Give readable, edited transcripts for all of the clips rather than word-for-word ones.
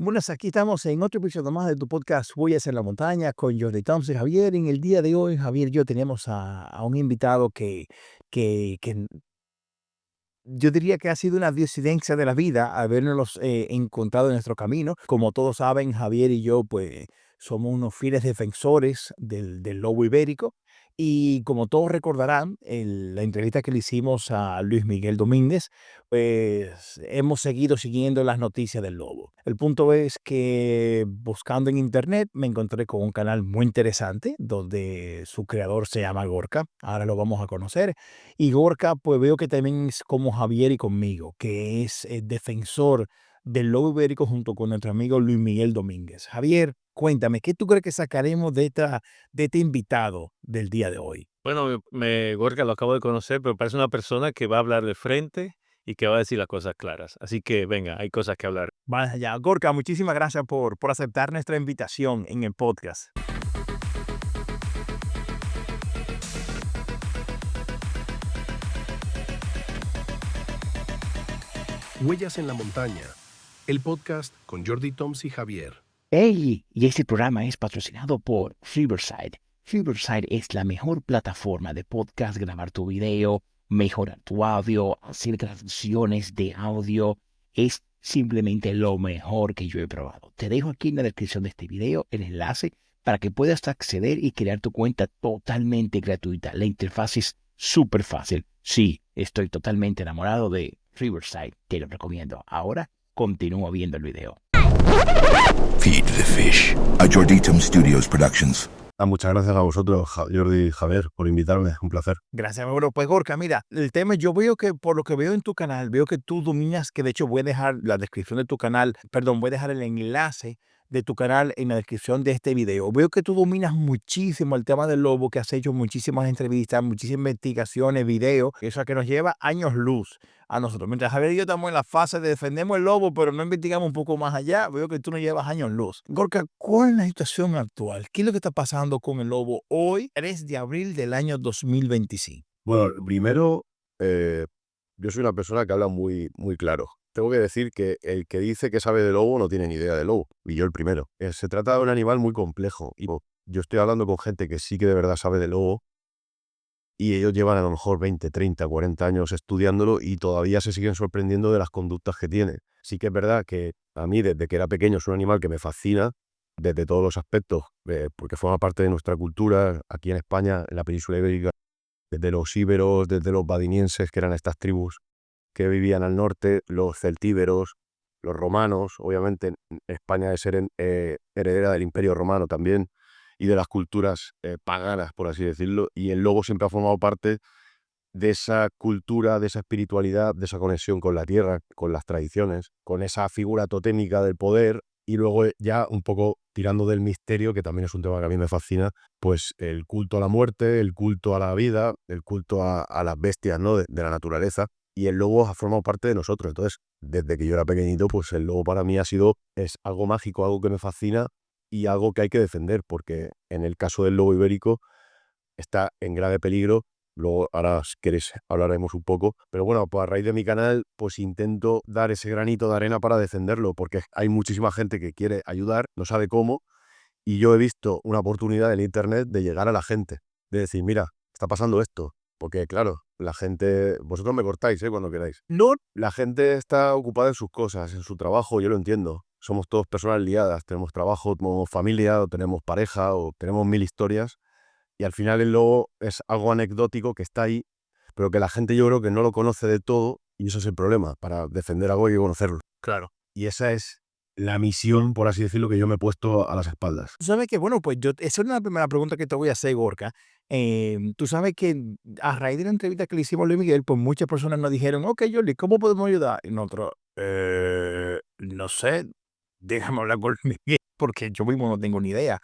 Buenas, aquí estamos en otro episodio más de tu podcast Huellas en la Montaña con Jordi Thompson y Javier. En el día de hoy, Javier y yo tenemos a un invitado que yo diría que ha sido una diosidencia de la vida habernos encontrado en nuestro camino. Como todos saben, Javier y yo pues somos unos fieles defensores del lobo ibérico. Y como todos recordarán, la entrevista que le hicimos a Luis Miguel Domínguez, pues hemos seguido siguiendo las noticias del lobo. El punto es que buscando en internet me encontré con un canal muy interesante donde su creador se llama Gorka. Ahora lo vamos a conocer. Y Gorka, pues veo que también es como Javier y conmigo, que es defensor del lobo ibérico junto con nuestro amigo Luis Miguel Domínguez. Javier, cuéntame, ¿qué tú crees que sacaremos de este invitado del día de hoy? Bueno, Gorka lo acabo de conocer, pero parece una persona que va a hablar de frente y que va a decir las cosas claras. Así que venga, hay cosas que hablar. Vaya, ya. Gorka, muchísimas gracias por aceptar nuestra invitación en el podcast. Huellas en la Montaña, el podcast con Jordi Toms y Javier. Hey, y este programa es patrocinado por Riverside. Riverside es la mejor plataforma de podcast, grabar tu video, mejorar tu audio, hacer grabaciones de audio. Es simplemente lo mejor que yo he probado. Te dejo aquí en la descripción de este video el enlace para que puedas acceder y crear tu cuenta totalmente gratuita. La interfaz es súper fácil. Sí, estoy totalmente enamorado de Riverside. Te lo recomiendo. Ahora continúo viendo el video. Feed the Fish, a Jorditum Studios Productions. Muchas gracias a vosotros, Jordi y Javier, por invitarme. Un placer. Gracias, bueno, pues Gorka, mira, el tema, yo veo que por lo que veo en tu canal, veo que tú dominas, que de hecho voy a dejar la descripción de tu canal, perdón, voy a dejar el enlace de tu canal en la descripción de este video. Veo que tú dominas muchísimo el tema del lobo, que has hecho muchísimas entrevistas, muchísimas investigaciones, videos, eso que nos lleva años luz a nosotros. Mientras Javier y yo estamos en la fase de defendemos el lobo, pero no investigamos un poco más allá, veo que tú nos llevas años luz. Gorka, ¿cuál es la situación actual? ¿Qué es lo que está pasando con el lobo hoy, 3 de abril del año 2025? Bueno, primero, yo soy una persona que habla muy, muy claro. Tengo que decir que el que dice que sabe de lobo no tiene ni idea de lobo, y yo el primero. Se trata de un animal muy complejo, y yo estoy hablando con gente que sí que de verdad sabe de lobo, y ellos llevan a lo mejor 20, 30, 40 años estudiándolo y todavía se siguen sorprendiendo de las conductas que tiene. Sí que es verdad que a mí desde que era pequeño es un animal que me fascina desde todos los aspectos, porque forma parte de nuestra cultura aquí en España, en la península ibérica, desde los íberos, desde los badinienses, que eran estas tribus que vivían al norte, los celtíberos, los romanos. Obviamente España es heredera del Imperio Romano también y de las culturas paganas, por así decirlo, y el lobo siempre ha formado parte de esa cultura, de esa espiritualidad, de esa conexión con la tierra, con las tradiciones, con esa figura totémica del poder, y luego ya un poco tirando del misterio, que también es un tema que a mí me fascina, pues el culto a la muerte, el culto a la vida, el culto a las bestias, ¿no?, de la naturaleza, y el lobo ha formado parte de nosotros. Entonces, desde que yo era pequeñito, pues el lobo para mí es algo mágico, algo que me fascina y algo que hay que defender, porque en el caso del lobo ibérico está en grave peligro. Luego, ahora, si queréis, hablaremos un poco. Pero bueno, pues a raíz de mi canal, pues intento dar ese granito de arena para defenderlo, porque hay muchísima gente que quiere ayudar, no sabe cómo, y yo he visto una oportunidad en internet de llegar a la gente, de decir, mira, está pasando esto. Porque claro, la gente, vosotros me cortáis, cuando queráis. No, La gente está ocupada en sus cosas, en su trabajo, yo lo entiendo. Somos todos personas liadas, tenemos trabajo, tenemos familia, o tenemos pareja, o tenemos mil historias. Y al final el lobo es algo anecdótico que está ahí, pero que la gente yo creo que no lo conoce de todo, y eso es el problema. Para defender algo hay que conocerlo. claro. Y esa es la misión, por así decirlo, que yo me he puesto a las espaldas. Tú sabes que, bueno, pues esa es una primera pregunta que te voy a hacer, Gorka. Tú sabes que a raíz de la entrevista que le hicimos a Luis Miguel, pues muchas personas nos dijeron, ok, Jordi, ¿cómo podemos ayudar? Y nosotros, no sé, déjame hablar con Luis Miguel, porque yo mismo no tengo ni idea.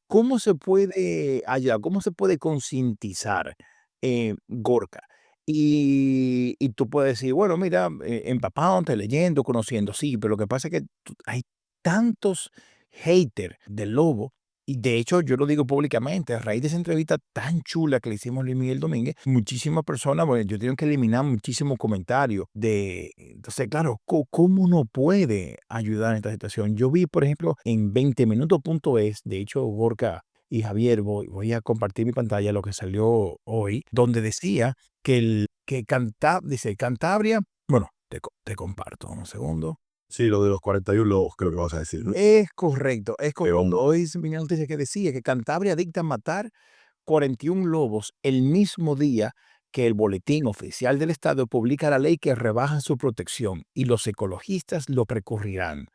¿Cómo se puede ayudar? ¿Cómo se puede concientizar, Gorka? Y tú puedes decir, bueno, mira, empapándote, leyendo, conociendo, sí, pero lo que pasa es que hay tantos haters del lobo Y de hecho, yo lo digo públicamente, a raíz de esa entrevista tan chula que le hicimos a Luis Miguel Domínguez, muchísimas personas, bueno, yo tengo que eliminar muchísimos comentarios entonces, claro, ¿cómo uno puede ayudar en esta situación? Yo vi, por ejemplo, en 20minutos.es, de hecho, Gorka y Javier, voy a compartir mi pantalla, lo que salió hoy, donde decía dice Cantabria, bueno, te comparto un segundo. Sí, lo de los 41 lobos, creo que vas a decir, ¿no? Es correcto, es correcto. hondo. Hoy se me una noticia que decía que Cantabria dicta matar 41 lobos el mismo día que el boletín oficial del estado publica la ley que rebaja su protección y los ecologistas lo recurrirán.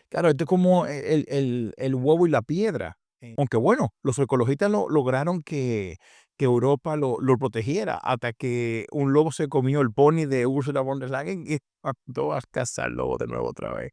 Claro, esto es como el huevo y la piedra. Aunque bueno, los ecologistas lograron que Europa lo protegiera hasta que un lobo se comió el pony de Ursula von der Leyen y mandó a cazar lobo de nuevo otra vez.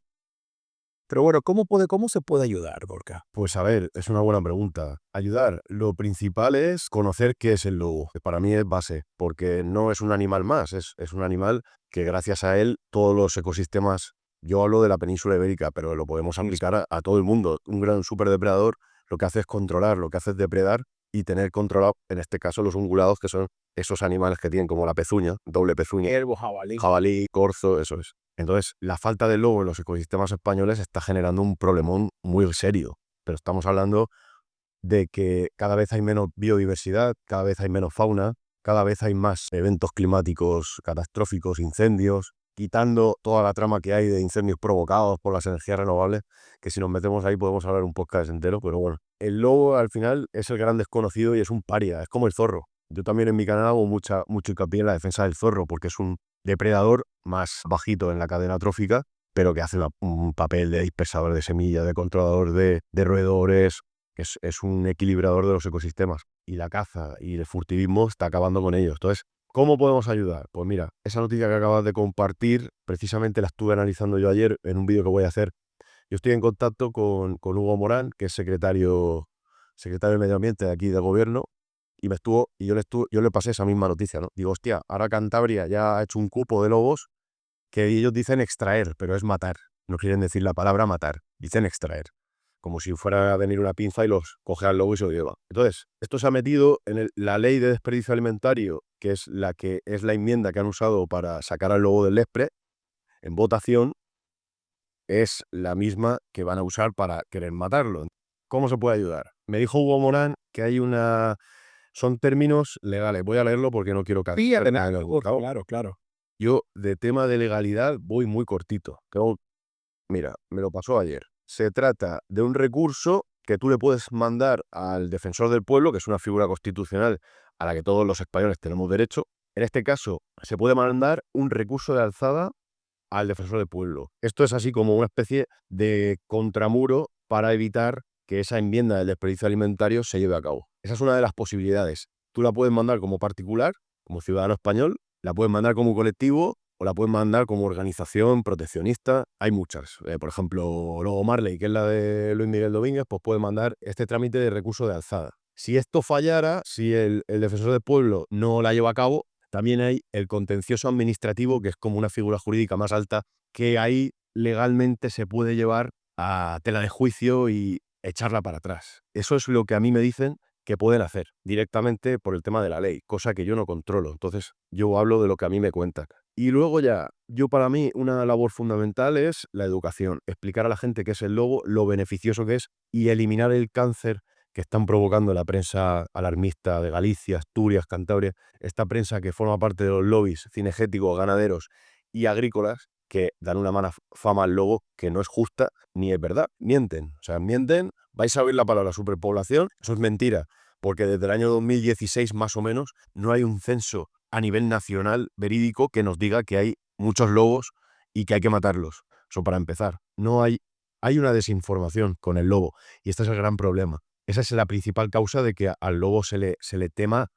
Pero bueno, ¿cómo se puede ayudar, Gorka? Pues a ver, es una buena pregunta. Ayudar, lo principal es conocer qué es el lobo, que para mí es base, porque no es un animal más, es un animal que gracias a él todos los ecosistemas, yo hablo de la península ibérica, pero lo podemos aplicar a todo el mundo. Un gran superdepredador lo que hace es controlar, lo que hace es depredar y tener controlado, en este caso, los ungulados, que son esos animales que tienen como la pezuña, doble pezuña, Ciervo, jabalí. jabalí, corzo, eso es. Entonces, la falta de lobo en los ecosistemas españoles está generando un problemón muy serio. Pero estamos hablando de que cada vez hay menos biodiversidad, cada vez hay menos fauna, cada vez hay más eventos climáticos catastróficos, incendios, quitando toda la trama que hay de incendios provocados por las energías renovables, que si nos metemos ahí podemos hablar un podcast entero, pero bueno. El lobo al final es el gran desconocido y es un paria, es como el zorro. Yo también en mi canal hago mucho hincapié en la defensa del zorro, porque es un depredador más bajito en la cadena trófica, pero que hace un papel de dispersador de semillas, de controlador de roedores, es un equilibrador de los ecosistemas. Y la caza y el furtivismo está acabando con ellos. Entonces, ¿cómo podemos ayudar? Pues mira, esa noticia que acabas de compartir, precisamente la estuve analizando yo ayer en un vídeo que voy a hacer. Yo estoy en contacto con Hugo Morán, que es secretario de Medio Ambiente de aquí del gobierno, y yo le pasé esa misma noticia, ¿no? Digo, hostia, ahora Cantabria ya ha hecho un cupo de lobos que ellos dicen extraer, pero es matar. No quieren decir la palabra matar, dicen extraer. Como si fuera a venir una pinza y los coge al lobo y se lo lleva. Entonces, esto se ha metido en la ley de desperdicio alimentario, que es la enmienda que han usado para sacar al lobo del Lespre, en votación, es la misma que van a usar para querer matarlo. ¿Cómo se puede ayudar? Me dijo Hugo Morán que hay son términos legales. Voy a leerlo porque no quiero caer. Claro. Yo, de tema de legalidad, voy muy cortito. Mira, me lo pasó ayer. Se trata de un recurso que tú le puedes mandar al defensor del pueblo, que es una figura constitucional a la que todos los españoles tenemos derecho. En este caso, se puede mandar un recurso de alzada al defensor del pueblo. Esto es así como una especie de contramuro para evitar que esa enmienda del desperdicio alimentario se lleve a cabo. Esa es una de las posibilidades. Tú la puedes mandar como particular, como ciudadano español, la puedes mandar como colectivo o la puedes mandar como organización proteccionista. Hay muchas. Por ejemplo, Lobo Marley, que es la de Luis Miguel Domínguez, pues puede mandar este trámite de recurso de alzada. Si esto fallara, si el defensor del pueblo no la lleva a cabo, también hay el contencioso administrativo, que es como una figura jurídica más alta, que ahí legalmente se puede llevar a tela de juicio y echarla para atrás. Eso es lo que a mí me dicen que pueden hacer directamente por el tema de la ley, cosa que yo no controlo. Entonces, yo hablo de lo que a mí me cuentan. Y luego ya, para mí, una labor fundamental es la educación, explicar a la gente qué es el lobo, lo beneficioso que es y eliminar el cáncer que están provocando la prensa alarmista de Galicia, Asturias, Cantabria, esta prensa que forma parte de los lobbies cinegéticos, ganaderos y agrícolas, que dan una mala fama al lobo que no es justa ni es verdad. Mienten. O sea, mienten. Vais a oír la palabra superpoblación. Eso es mentira, porque desde el año 2016 más o menos no hay un censo a nivel nacional verídico que nos diga que hay muchos lobos y que hay que matarlos. Eso para empezar. No hay una desinformación con el lobo y este es el gran problema. Esa es la principal causa de que al lobo se le tema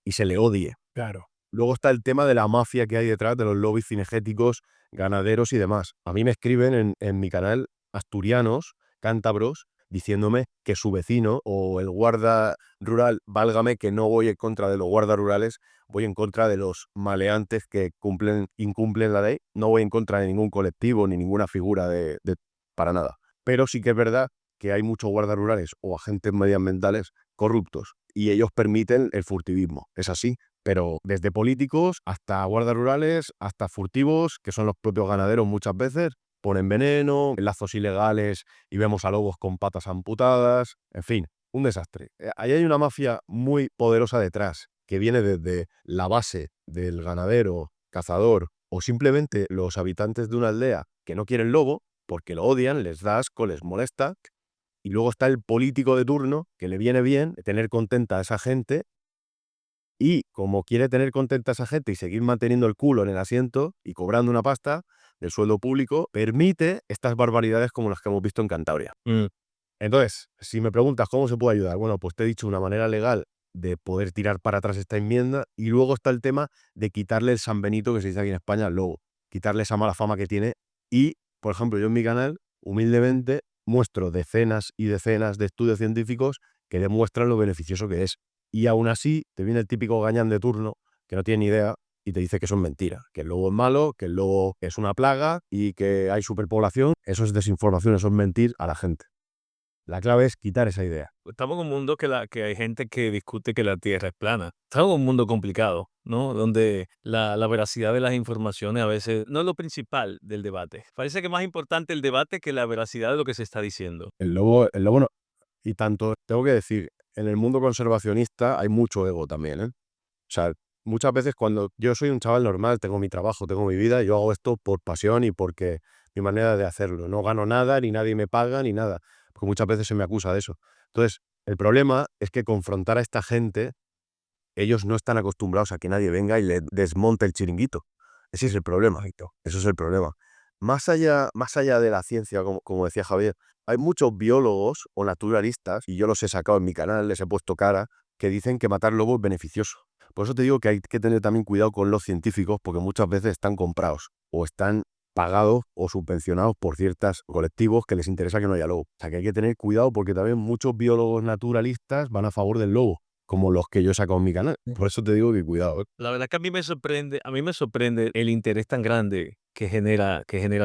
y se le odie. Claro. Luego está el tema de la mafia que hay detrás de los lobbies cinegéticos, ganaderos y demás. A mí me escriben en mi canal asturianos, cántabros, diciéndome que su vecino o el guarda rural, válgame que no voy en contra de los guardas rurales, voy en contra de los maleantes que incumplen la ley, no voy en contra de ningún colectivo ni ninguna figura para nada. Pero sí que es verdad que hay muchos guardas rurales o agentes medioambientales corruptos y ellos permiten el furtivismo. Es así. Pero desde políticos hasta guardas rurales, hasta furtivos, que son los propios ganaderos muchas veces, ponen veneno, lazos ilegales y vemos a lobos con patas amputadas, en fin, un desastre. Ahí hay una mafia muy poderosa detrás, que viene desde la base del ganadero, cazador o simplemente los habitantes de una aldea que no quieren lobo porque lo odian, les da asco, les molesta. Y luego está el político de turno que le viene bien tener contenta a esa gente. Y como quiere tener contenta a esa gente y seguir manteniendo el culo en el asiento y cobrando una pasta del sueldo público, permite estas barbaridades como las que hemos visto en Cantabria. Entonces, si me preguntas cómo se puede ayudar, bueno, pues te he dicho una manera legal de poder tirar para atrás esta enmienda y luego está el tema de quitarle el San Benito que se dice aquí en España al lobo, quitarle esa mala fama que tiene y, por ejemplo, yo en mi canal, humildemente, muestro decenas y decenas de estudios científicos que demuestran lo beneficioso que es. Y aún así te viene el típico gañán de turno que no tiene ni idea y te dice que eso es mentira, que el lobo es malo, que el lobo es una plaga y que hay superpoblación. Eso es desinformación, eso es mentir a la gente. La clave es quitar esa idea. Estamos en un mundo que hay gente que discute que la Tierra es plana. Estamos en un mundo complicado, ¿no? Donde la veracidad de las informaciones a veces no es lo principal del debate. Parece que es más importante el debate que la veracidad de lo que se está diciendo. El lobo no. Y tanto, tengo que decir, en el mundo conservacionista hay mucho ego también, ¿eh? O sea, muchas veces cuando yo soy un chaval normal, tengo mi trabajo, tengo mi vida, yo hago esto por pasión y porque mi manera de hacerlo. No gano nada, ni nadie me paga, ni nada. Porque muchas veces se me acusa de eso. Entonces, el problema es que confrontar a esta gente, ellos no están acostumbrados a que nadie venga y le desmonte el chiringuito. Ese es el problema, Hito. Eso es el problema. Más allá de la ciencia, como decía Javier, hay muchos biólogos o naturalistas, y yo los he sacado en mi canal, les he puesto cara, que dicen que matar lobos es beneficioso. Por eso te digo que hay que tener también cuidado con los científicos, porque muchas veces están comprados o están pagados o subvencionados por ciertos colectivos que les interesa que no haya lobo. O sea que hay que tener cuidado porque también muchos biólogos naturalistas van a favor del lobo, como los que yo he sacado en mi canal. Por eso te digo que cuidado. La verdad que a mí me sorprende el interés tan grande que genera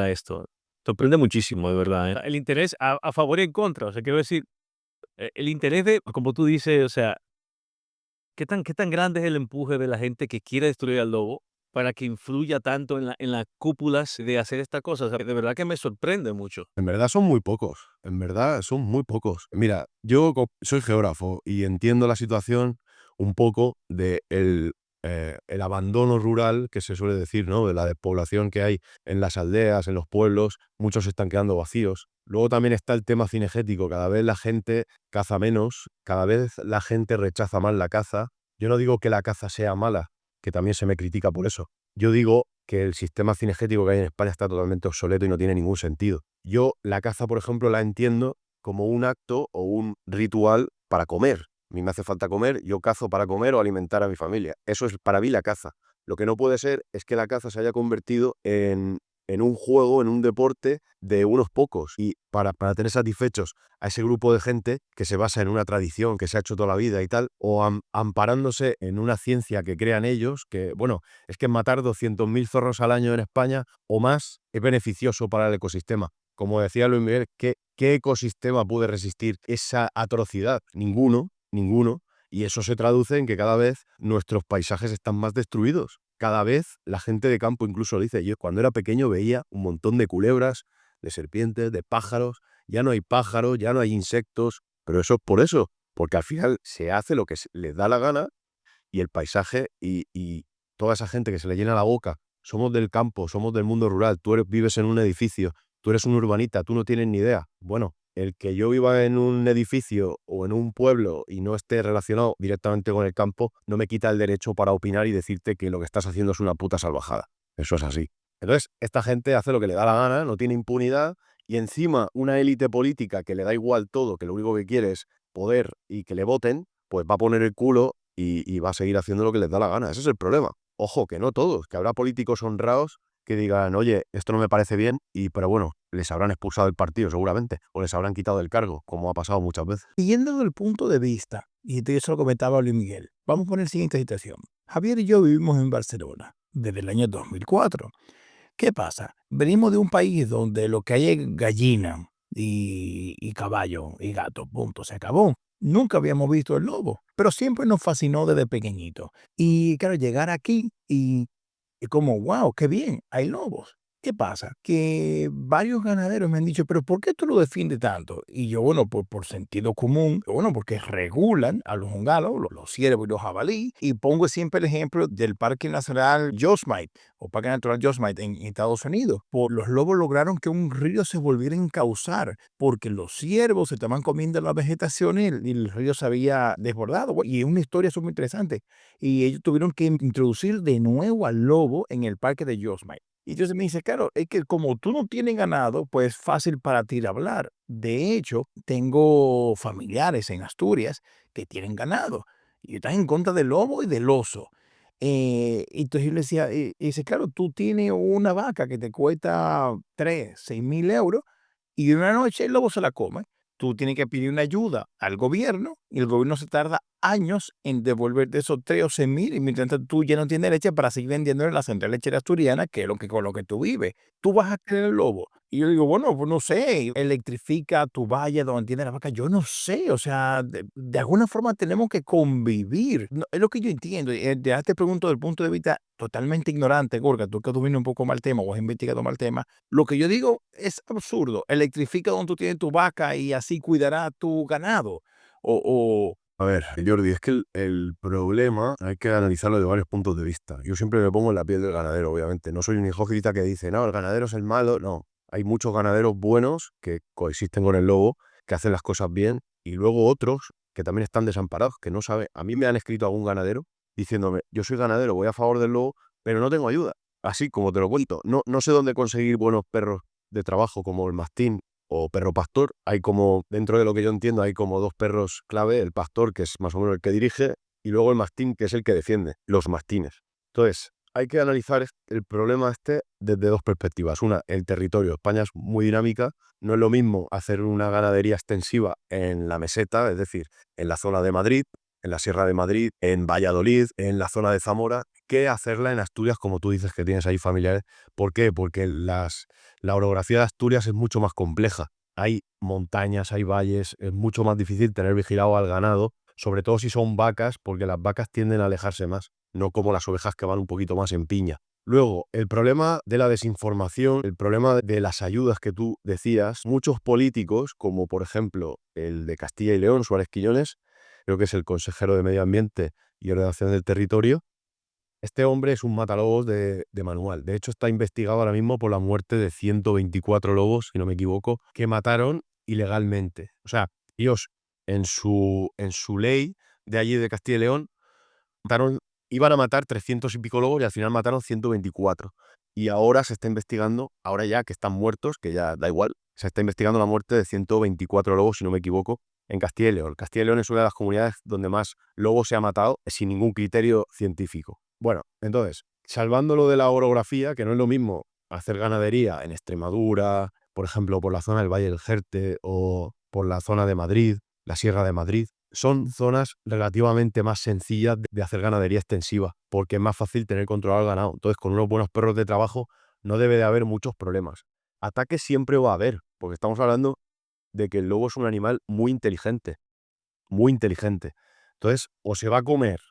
esto. Sorprende muchísimo, de verdad, ¿eh? El interés a favor y en contra. O sea, quiero decir, el interés de, como tú dices, o sea, ¿qué tan grande es el empuje de la gente que quiere destruir al lobo para que influya tanto en las cúpulas de hacer esta cosa? O sea, de verdad que me sorprende mucho. En verdad son muy pocos. En verdad son muy pocos. Mira, yo soy geógrafo y entiendo la situación un poco de el abandono rural que se suele decir, ¿no? De la despoblación que hay en las aldeas, en los pueblos. Muchos se están quedando vacíos. Luego también está el tema cinegético. Cada vez la gente caza menos, cada vez la gente rechaza más la caza. Yo no digo que la caza sea mala, que también se me critica por eso. Yo digo que el sistema cinegético que hay en España está totalmente obsoleto y no tiene ningún sentido. Yo la caza, por ejemplo, la entiendo como un acto o un ritual para comer. A mí me hace falta comer, yo cazo para comer o alimentar a mi familia. Eso es para mí la caza. Lo que no puede ser es que la caza se haya convertido en un juego, en un deporte de unos pocos. Y para tener satisfechos a ese grupo de gente que se basa en una tradición que se ha hecho toda la vida y tal, o amparándose en una ciencia que crean ellos, que, bueno, es que matar 200.000 zorros al año en España o más es beneficioso para el ecosistema. Como decía Luis Miguel, ¿qué ecosistema puede resistir esa atrocidad? Ninguno. Y eso se traduce en que cada vez nuestros paisajes están más destruidos. Cada vez la gente de campo incluso lo dice. Yo cuando era pequeño veía un montón de culebras, de serpientes, de pájaros. Ya no hay pájaros, ya no hay insectos. Pero eso es por eso. Porque al final se hace lo que les da la gana y el paisaje y toda esa gente que se le llena la boca. Somos del campo, somos del mundo rural. Tú vives en un edificio, tú eres un urbanita, tú no tienes ni idea. Bueno, el que yo viva en un edificio o en un pueblo y no esté relacionado directamente con el campo, no me quita el derecho para opinar y decirte que lo que estás haciendo es una puta salvajada. Eso es así. Entonces, esta gente hace lo que le da la gana, no tiene impunidad, y encima una élite política que le da igual todo, que lo único que quiere es poder y que le voten, pues va a poner el culo y va a seguir haciendo lo que les da la gana. Ese es el problema. Ojo, que no todos, que habrá políticos honrados que digan, oye, esto no me parece bien, pero bueno, les habrán expulsado del partido seguramente, o les habrán quitado el cargo, como ha pasado muchas veces. Siguiendo el punto de vista, y yo se lo comentaba a Luis Miguel, vamos a poner la siguiente situación. Javier y yo vivimos en Barcelona desde el año 2004. ¿Qué pasa? Venimos de un país donde lo que hay es gallina, y caballo y gato, punto, se acabó. Nunca habíamos visto el lobo, pero siempre nos fascinó desde pequeñito. Y claro, llegar aquí y como, wow, qué bien, hay lobos. ¿Qué pasa? Que varios ganaderos me han dicho, pero ¿por qué tú lo defiendes tanto? Y yo, bueno, por sentido común, bueno, porque regulan a los hungalos, los ciervos y los jabalí. Y pongo siempre el ejemplo del Parque Nacional Yosemite o Parque Natural Yosemite en Estados Unidos. Los lobos lograron que un río se volviera a encauzar porque los ciervos se estaban comiendo la vegetación y el río se había desbordado. Y es una historia súper interesante. Y ellos tuvieron que introducir de nuevo al lobo en el parque de Yosemite. Y entonces me dice, claro, es que como tú no tienes ganado, pues fácil para ti de hablar. De hecho, tengo familiares en Asturias que tienen ganado y están en contra del lobo y del oso. Entonces yo le decía, y dice, claro, tú tienes una vaca que te cuesta 3, 6 mil euros y de una noche el lobo se la come. Tú tienes que pedir una ayuda al gobierno y el gobierno se tarda años en devolverte esos 3 o 6 mil y mientras tanto tú ya no tienes leche para seguir vendiendo en la central lechera asturiana, que es lo que, con lo que tú vives. Tú vas a querer el lobo. Y yo digo, bueno, pues no sé, electrifica tu valle donde tiene la vaca. Yo no sé, o sea, de alguna forma tenemos que convivir. Es lo que yo entiendo. Ya te pregunto desde el punto de vista totalmente ignorante, Gorga, tú que dominas un poco más el tema o has investigado más el tema. Lo que yo digo es absurdo. Electrifica donde tú tienes tu vaca y así cuidará tu ganado. O A ver, Jordi, es que el problema hay que analizarlo de varios puntos de vista. Yo siempre me pongo en la piel del ganadero, obviamente. No soy un hipócrita que dice, no, el ganadero es el malo. No, hay muchos ganaderos buenos que coexisten con el lobo, que hacen las cosas bien, y luego otros que también están desamparados, que no saben. A mí me han escrito algún ganadero diciéndome, yo soy ganadero, voy a favor del lobo, pero no tengo ayuda. Así como te lo cuento. No sé dónde conseguir buenos perros de trabajo como el mastín o perro pastor. Hay como, dentro de lo que yo entiendo, hay como dos perros clave, el pastor, que es más o menos el que dirige, y luego el mastín, que es el que defiende, los mastines. Entonces, hay que analizar el problema este desde dos perspectivas. Una, el territorio. España es muy dinámica. No es lo mismo hacer una ganadería extensiva en la meseta, es decir, en la zona de Madrid, en la Sierra de Madrid, en Valladolid, en la zona de Zamora, que hacerla en Asturias, como tú dices que tienes ahí familiares. ¿Por qué? Porque la orografía de Asturias es mucho más compleja. Hay montañas, hay valles, es mucho más difícil tener vigilado al ganado, sobre todo si son vacas, porque las vacas tienden a alejarse más, no como las ovejas que van un poquito más en piña. Luego, el problema de la desinformación, el problema de las ayudas que tú decías, muchos políticos, como por ejemplo el de Castilla y León, Suárez Quiñones, creo que es el consejero de Medio Ambiente y Ordenación del Territorio, este hombre es un matalobos de manual. De hecho, está investigado ahora mismo por la muerte de 124 lobos, si no me equivoco, que mataron ilegalmente. O sea, ellos en su ley de allí de Castilla y León iban a matar 300 y pico lobos y al final mataron 124. Y ahora se está investigando, ahora ya que están muertos, que ya da igual, se está investigando la muerte de 124 lobos, si no me equivoco, en Castilla y León. Castilla y León es una de las comunidades donde más lobos se ha matado sin ningún criterio científico. Bueno, entonces, salvándolo de la orografía, que no es lo mismo hacer ganadería en Extremadura, por ejemplo, por la zona del Valle del Jerte o por la zona de Madrid, la Sierra de Madrid, son zonas relativamente más sencillas de hacer ganadería extensiva, porque es más fácil tener controlado el ganado. Entonces, con unos buenos perros de trabajo no debe de haber muchos problemas. Ataques siempre va a haber, porque estamos hablando de que el lobo es un animal muy inteligente, muy inteligente. Entonces, o se va a comer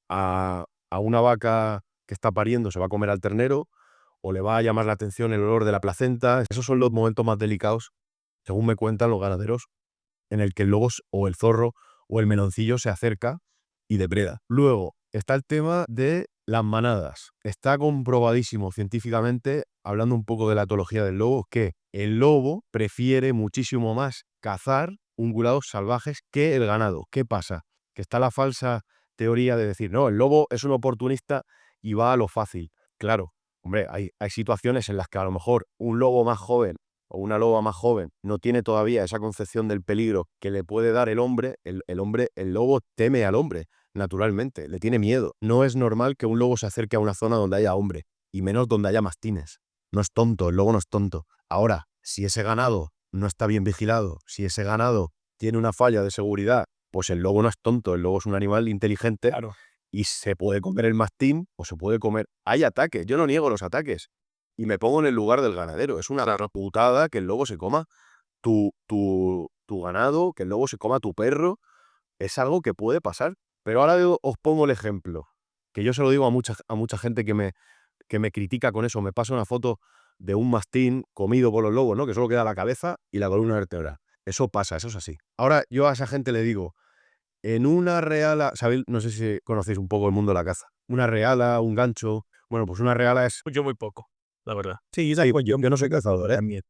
a una vaca que está pariendo, se va a comer al ternero, o le va a llamar la atención el olor de la placenta. Esos son los momentos más delicados, según me cuentan los ganaderos, en el que el lobo o el zorro o el meloncillo se acerca y depreda. Luego está el tema de las manadas. Está comprobadísimo científicamente, hablando un poco de la etología del lobo, que el lobo prefiere muchísimo más cazar ungulados salvajes que el ganado. ¿Qué pasa? Que está la falsa teoría de decir, no, el lobo es un oportunista y va a lo fácil. Claro, hombre, hay situaciones en las que a lo mejor un lobo más joven o una loba más joven no tiene todavía esa concepción del peligro que le puede dar el hombre. El lobo teme al hombre, naturalmente, le tiene miedo. No es normal que un lobo se acerque a una zona donde haya hombre, y menos donde haya mastines. No es tonto, el lobo no es tonto. Ahora, si ese ganado no está bien vigilado, si ese ganado tiene una falla de seguridad, pues el lobo no es tonto, el lobo es un animal inteligente. claro. Y se puede comer el mastín o se puede comer. Hay ataques, yo no niego los ataques. Y me pongo en el lugar del ganadero. Es una putada que el lobo se coma tu ganado, que el lobo se coma a tu perro, es algo que puede pasar. Pero ahora os pongo el ejemplo, que yo se lo digo a mucha gente que me critica con eso. Me pasa una foto de un mastín comido por los lobos, ¿no? Que solo queda la cabeza y la columna vertebral. Eso pasa, eso es así. Ahora yo a esa gente le digo, en una reala, ¿sabéis? No sé si conocéis un poco el mundo de la caza. Una reala, un gancho. Bueno, pues una reala es... Yo muy poco, la verdad. Sí, yo no soy cazador, ¿eh?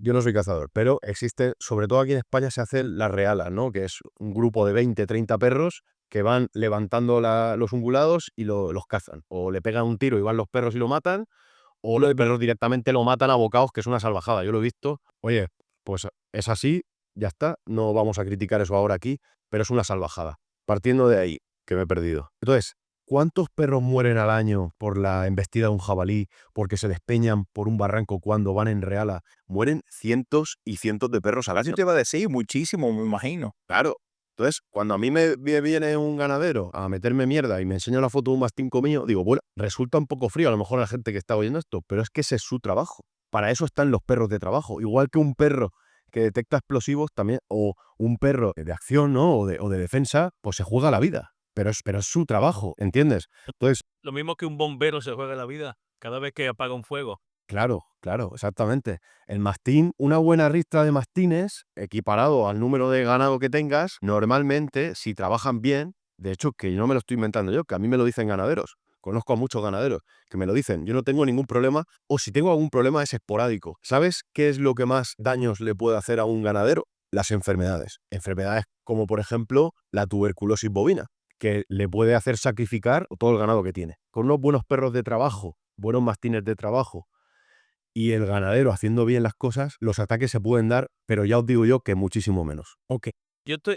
Yo no soy cazador, pero existe, sobre todo aquí en España se hace la reala, ¿no? Que es un grupo de 20, 30 perros que van levantando los ungulados y los cazan. O le pegan un tiro y van los perros y lo matan, o los perros directamente lo matan a bocados, que es una salvajada. Yo lo he visto. Oye, pues es así, ya está. No vamos a criticar eso ahora aquí, pero es una salvajada. Partiendo de ahí, que me he perdido. Entonces, ¿cuántos perros mueren al año por la embestida de un jabalí, porque se despeñan por un barranco cuando van en reala? Mueren cientos y cientos de perros al año. Eso te iba a decir, muchísimo, me imagino. Claro. Entonces, cuando a mí me viene un ganadero a meterme mierda y me enseña la foto de un mastín mío, digo, bueno, resulta un poco frío a lo mejor a la gente que está oyendo esto, pero es que ese es su trabajo. Para eso están los perros de trabajo. Igual que un perro que detecta explosivos también, o un perro de acción, ¿no? O de defensa, pues se juega la vida. Pero es su trabajo, ¿entiendes? Entonces, Lo mismo que un bombero se juega la vida cada vez que apaga un fuego. claro, exactamente. El mastín, una buena ristra de mastines, equiparado al número de ganado que tengas, normalmente, si trabajan bien, de hecho, que yo no me lo estoy inventando yo, que a mí me lo dicen ganaderos. Conozco a muchos ganaderos que me lo dicen. Yo no tengo ningún problema, o si tengo algún problema es esporádico. ¿Sabes qué es lo que más daños le puede hacer a un ganadero? Las enfermedades. Enfermedades como, por ejemplo, la tuberculosis bovina, que le puede hacer sacrificar todo el ganado que tiene. Con unos buenos perros de trabajo, buenos mastines de trabajo, y el ganadero haciendo bien las cosas, los ataques se pueden dar, pero ya os digo yo que muchísimo menos.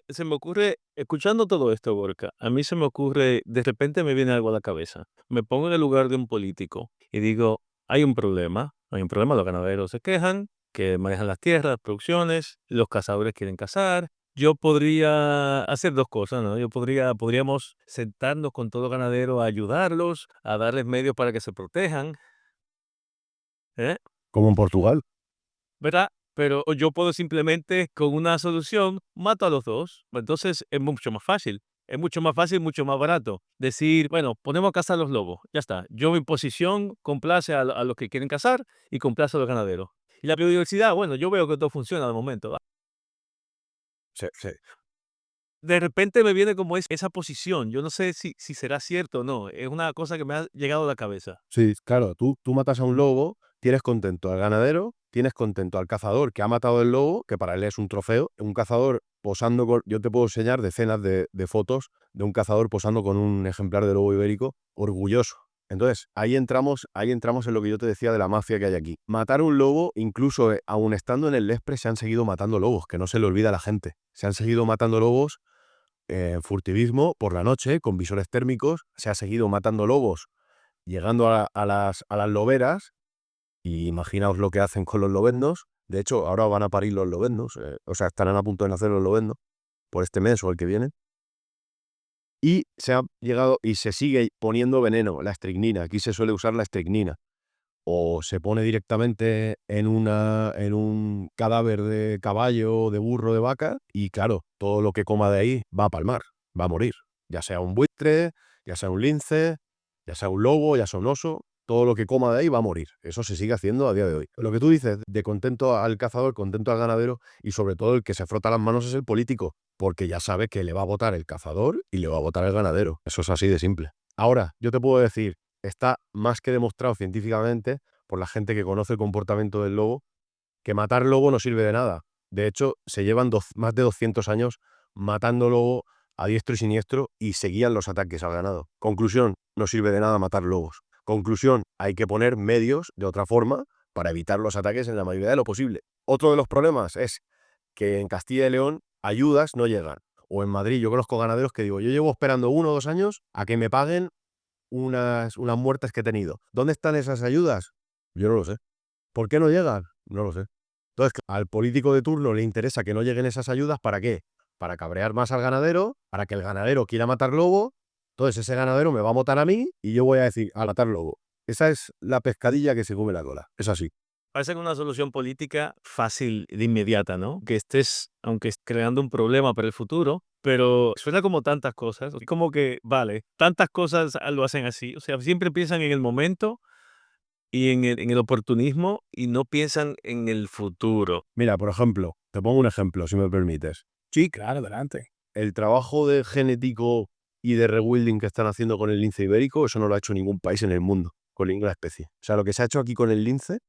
Se me ocurre, escuchando todo esto, Borca, a mí se me ocurre, de repente me viene algo a la cabeza. Me pongo en el lugar de un político y digo, hay un problema, los ganaderos se quejan, que manejan las tierras, producciones, los cazadores quieren cazar. Yo podría hacer dos cosas, ¿no? Podríamos sentarnos con todo ganadero a ayudarlos, a darles medios para que se protejan, ¿eh? Como en Portugal. ¿Verdad? Pero yo puedo simplemente, con una solución, mato a los dos. Entonces es mucho más fácil. Es mucho más fácil, mucho más barato. Decir, bueno, ponemos a cazar los lobos. Ya está. Yo, mi posición complace a los que quieren cazar y complace a los ganaderos. Y la biodiversidad, bueno, yo veo que todo funciona de momento. ¿Va? Sí. De repente me viene como esa posición. Yo no sé si será cierto o no. Es una cosa que me ha llegado a la cabeza. Sí, claro, tú matas a un lobo, tienes contento al ganadero, tienes contento al cazador que ha matado el lobo, que para él es un trofeo. Un cazador posando con... Yo te puedo enseñar decenas de fotos de un cazador posando con un ejemplar de lobo ibérico, orgulloso. Entonces, ahí entramos en lo que yo te decía de la mafia que hay aquí. Matar un lobo, incluso aún estando en el Lespre, se han seguido matando lobos, que no se le olvida a la gente. Se han seguido matando lobos en furtivismo por la noche, con visores térmicos. Se ha seguido matando lobos llegando a las loberas, y imaginaos lo que hacen con los lobendos. De hecho, ahora van a parir los lobendos, o sea, estarán a punto de nacer los lobendos por este mes o el que viene. Y se ha llegado y se sigue poniendo veneno, la estricnina. Aquí se suele usar la estricnina. O se pone directamente en un cadáver de caballo, de burro, de vaca, y claro, todo lo que coma de ahí va a palmar, va a morir. Ya sea un buitre, ya sea un lince, ya sea un lobo, ya sea un oso, todo lo que coma de ahí va a morir. Eso se sigue haciendo a día de hoy. Lo que tú dices, de contento al cazador, contento al ganadero, y sobre todo el que se frota las manos es el político, porque ya sabe que le va a votar el cazador y le va a votar el ganadero. Eso es así de simple. Ahora, yo te puedo decir, está más que demostrado científicamente por la gente que conoce el comportamiento del lobo, que matar lobo no sirve de nada. De hecho, se llevan más de 200 años matando lobo a diestro y siniestro y seguían los ataques al ganado. Conclusión, no sirve de nada matar lobos. Conclusión, hay que poner medios de otra forma para evitar los ataques en la medida de lo posible. Otro de los problemas es que en Castilla y León ayudas no llegan. O en Madrid, yo conozco ganaderos que digo, yo llevo esperando 1 o 2 años a que me paguen unas muertes que he tenido. ¿Dónde están esas ayudas? Yo no lo sé. ¿Por qué no llegan? No lo sé. Entonces, al político de turno le interesa que no lleguen esas ayudas, ¿para qué? Para cabrear más al ganadero, para que el ganadero quiera matar lobo. Entonces ese ganadero me va a votar a mí y yo voy a decir, a matar lobo. Esa es la pescadilla que se come la cola. Es así. parece una solución política fácil de inmediata, ¿no? Que estés, aunque creando un problema para el futuro, pero suena como tantas cosas, como que, vale, tantas cosas lo hacen así, o sea, siempre piensan en el momento y en el oportunismo y no piensan en el futuro. Mira, por ejemplo, te pongo un ejemplo, si me permites. Sí, claro, adelante. El trabajo de genético y de rewilding que están haciendo con el lince ibérico, eso no lo ha hecho ningún país en el mundo, con ninguna especie. O sea, lo que se ha hecho aquí con el lince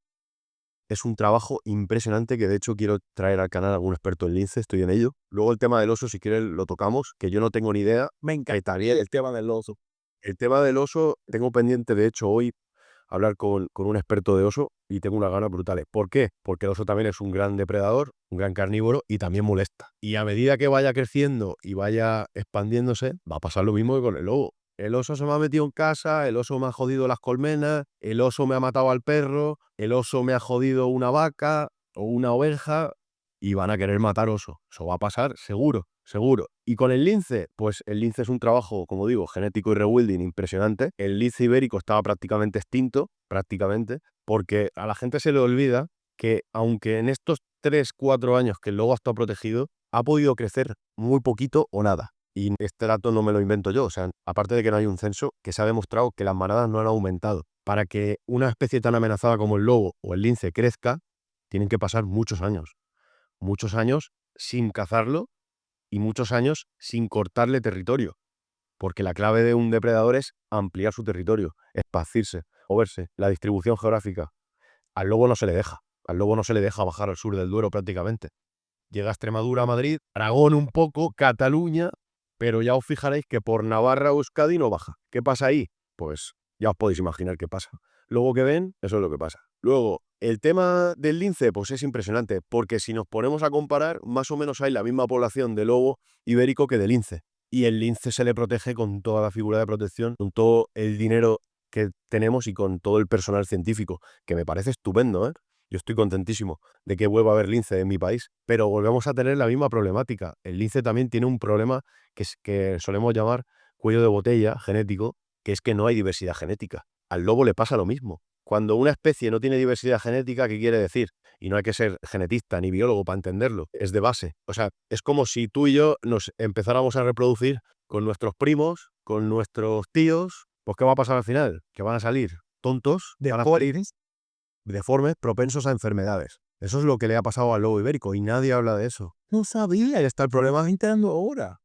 es un trabajo impresionante que de hecho quiero traer al canal a algún experto en lince, estoy en ello. Luego el tema del oso, si quieres lo tocamos, que yo no tengo ni idea. Me encantaría el tema del oso. El tema del oso, tengo pendiente de hecho hoy hablar con un experto de oso y tengo unas ganas brutales. ¿Por qué? Porque el oso también es un gran depredador, un gran carnívoro y también molesta. Y a medida que vaya creciendo y vaya expandiéndose, va a pasar lo mismo que con el lobo. El oso se me ha metido en casa, el oso me ha jodido las colmenas, el oso me ha matado al perro, el oso me ha jodido una vaca o una oveja y van a querer matar oso. Eso va a pasar seguro, seguro. Y con el lince, pues el lince es un trabajo, como digo, genético y rewilding impresionante. El lince ibérico estaba prácticamente extinto, prácticamente, porque a la gente se le olvida que aunque en estos 3-4 años que el lobo ha estado protegido, ha podido crecer muy poquito o nada. Y este dato no me lo invento yo, o sea, aparte de que no hay un censo, que se ha demostrado que las manadas no han aumentado. Para que una especie tan amenazada como el lobo o el lince crezca, tienen que pasar muchos años sin cazarlo y muchos años sin cortarle territorio. Porque la clave de un depredador es ampliar su territorio, esparcirse, moverse, la distribución geográfica. Al lobo no se le deja. Al lobo no se le deja bajar al sur del Duero prácticamente. Llega a Extremadura, Madrid, Aragón un poco, Cataluña, pero ya os fijaréis que por Navarra o Euskadi no baja. ¿Qué pasa ahí? Pues ya os podéis imaginar qué pasa. Luego que ven, eso es lo que pasa. Luego, el tema del lince, pues es impresionante, porque si nos ponemos a comparar, más o menos hay la misma población de lobo ibérico que de lince. Y el lince se le protege con toda la figura de protección, con todo el dinero que tenemos y con todo el personal científico, que me parece estupendo, ¿eh? Yo estoy contentísimo de que vuelva a haber lince en mi país, pero volvemos a tener la misma problemática. El lince también tiene un problema que solemos llamar cuello de botella genético, que es que no hay diversidad genética. Al lobo le pasa lo mismo. Cuando una especie no tiene diversidad genética, ¿qué quiere decir? Y no hay que ser genetista ni biólogo para entenderlo, es de base. O sea, es como si tú y yo nos empezáramos a reproducir con nuestros primos, con nuestros tíos. Pues ¿qué va a pasar al final? Que van a salir tontos, van a salir deformes, propensos a enfermedades. Eso es lo que le ha pasado al lobo ibérico y nadie habla de eso. No sabía, ya está el problema entrando ahora.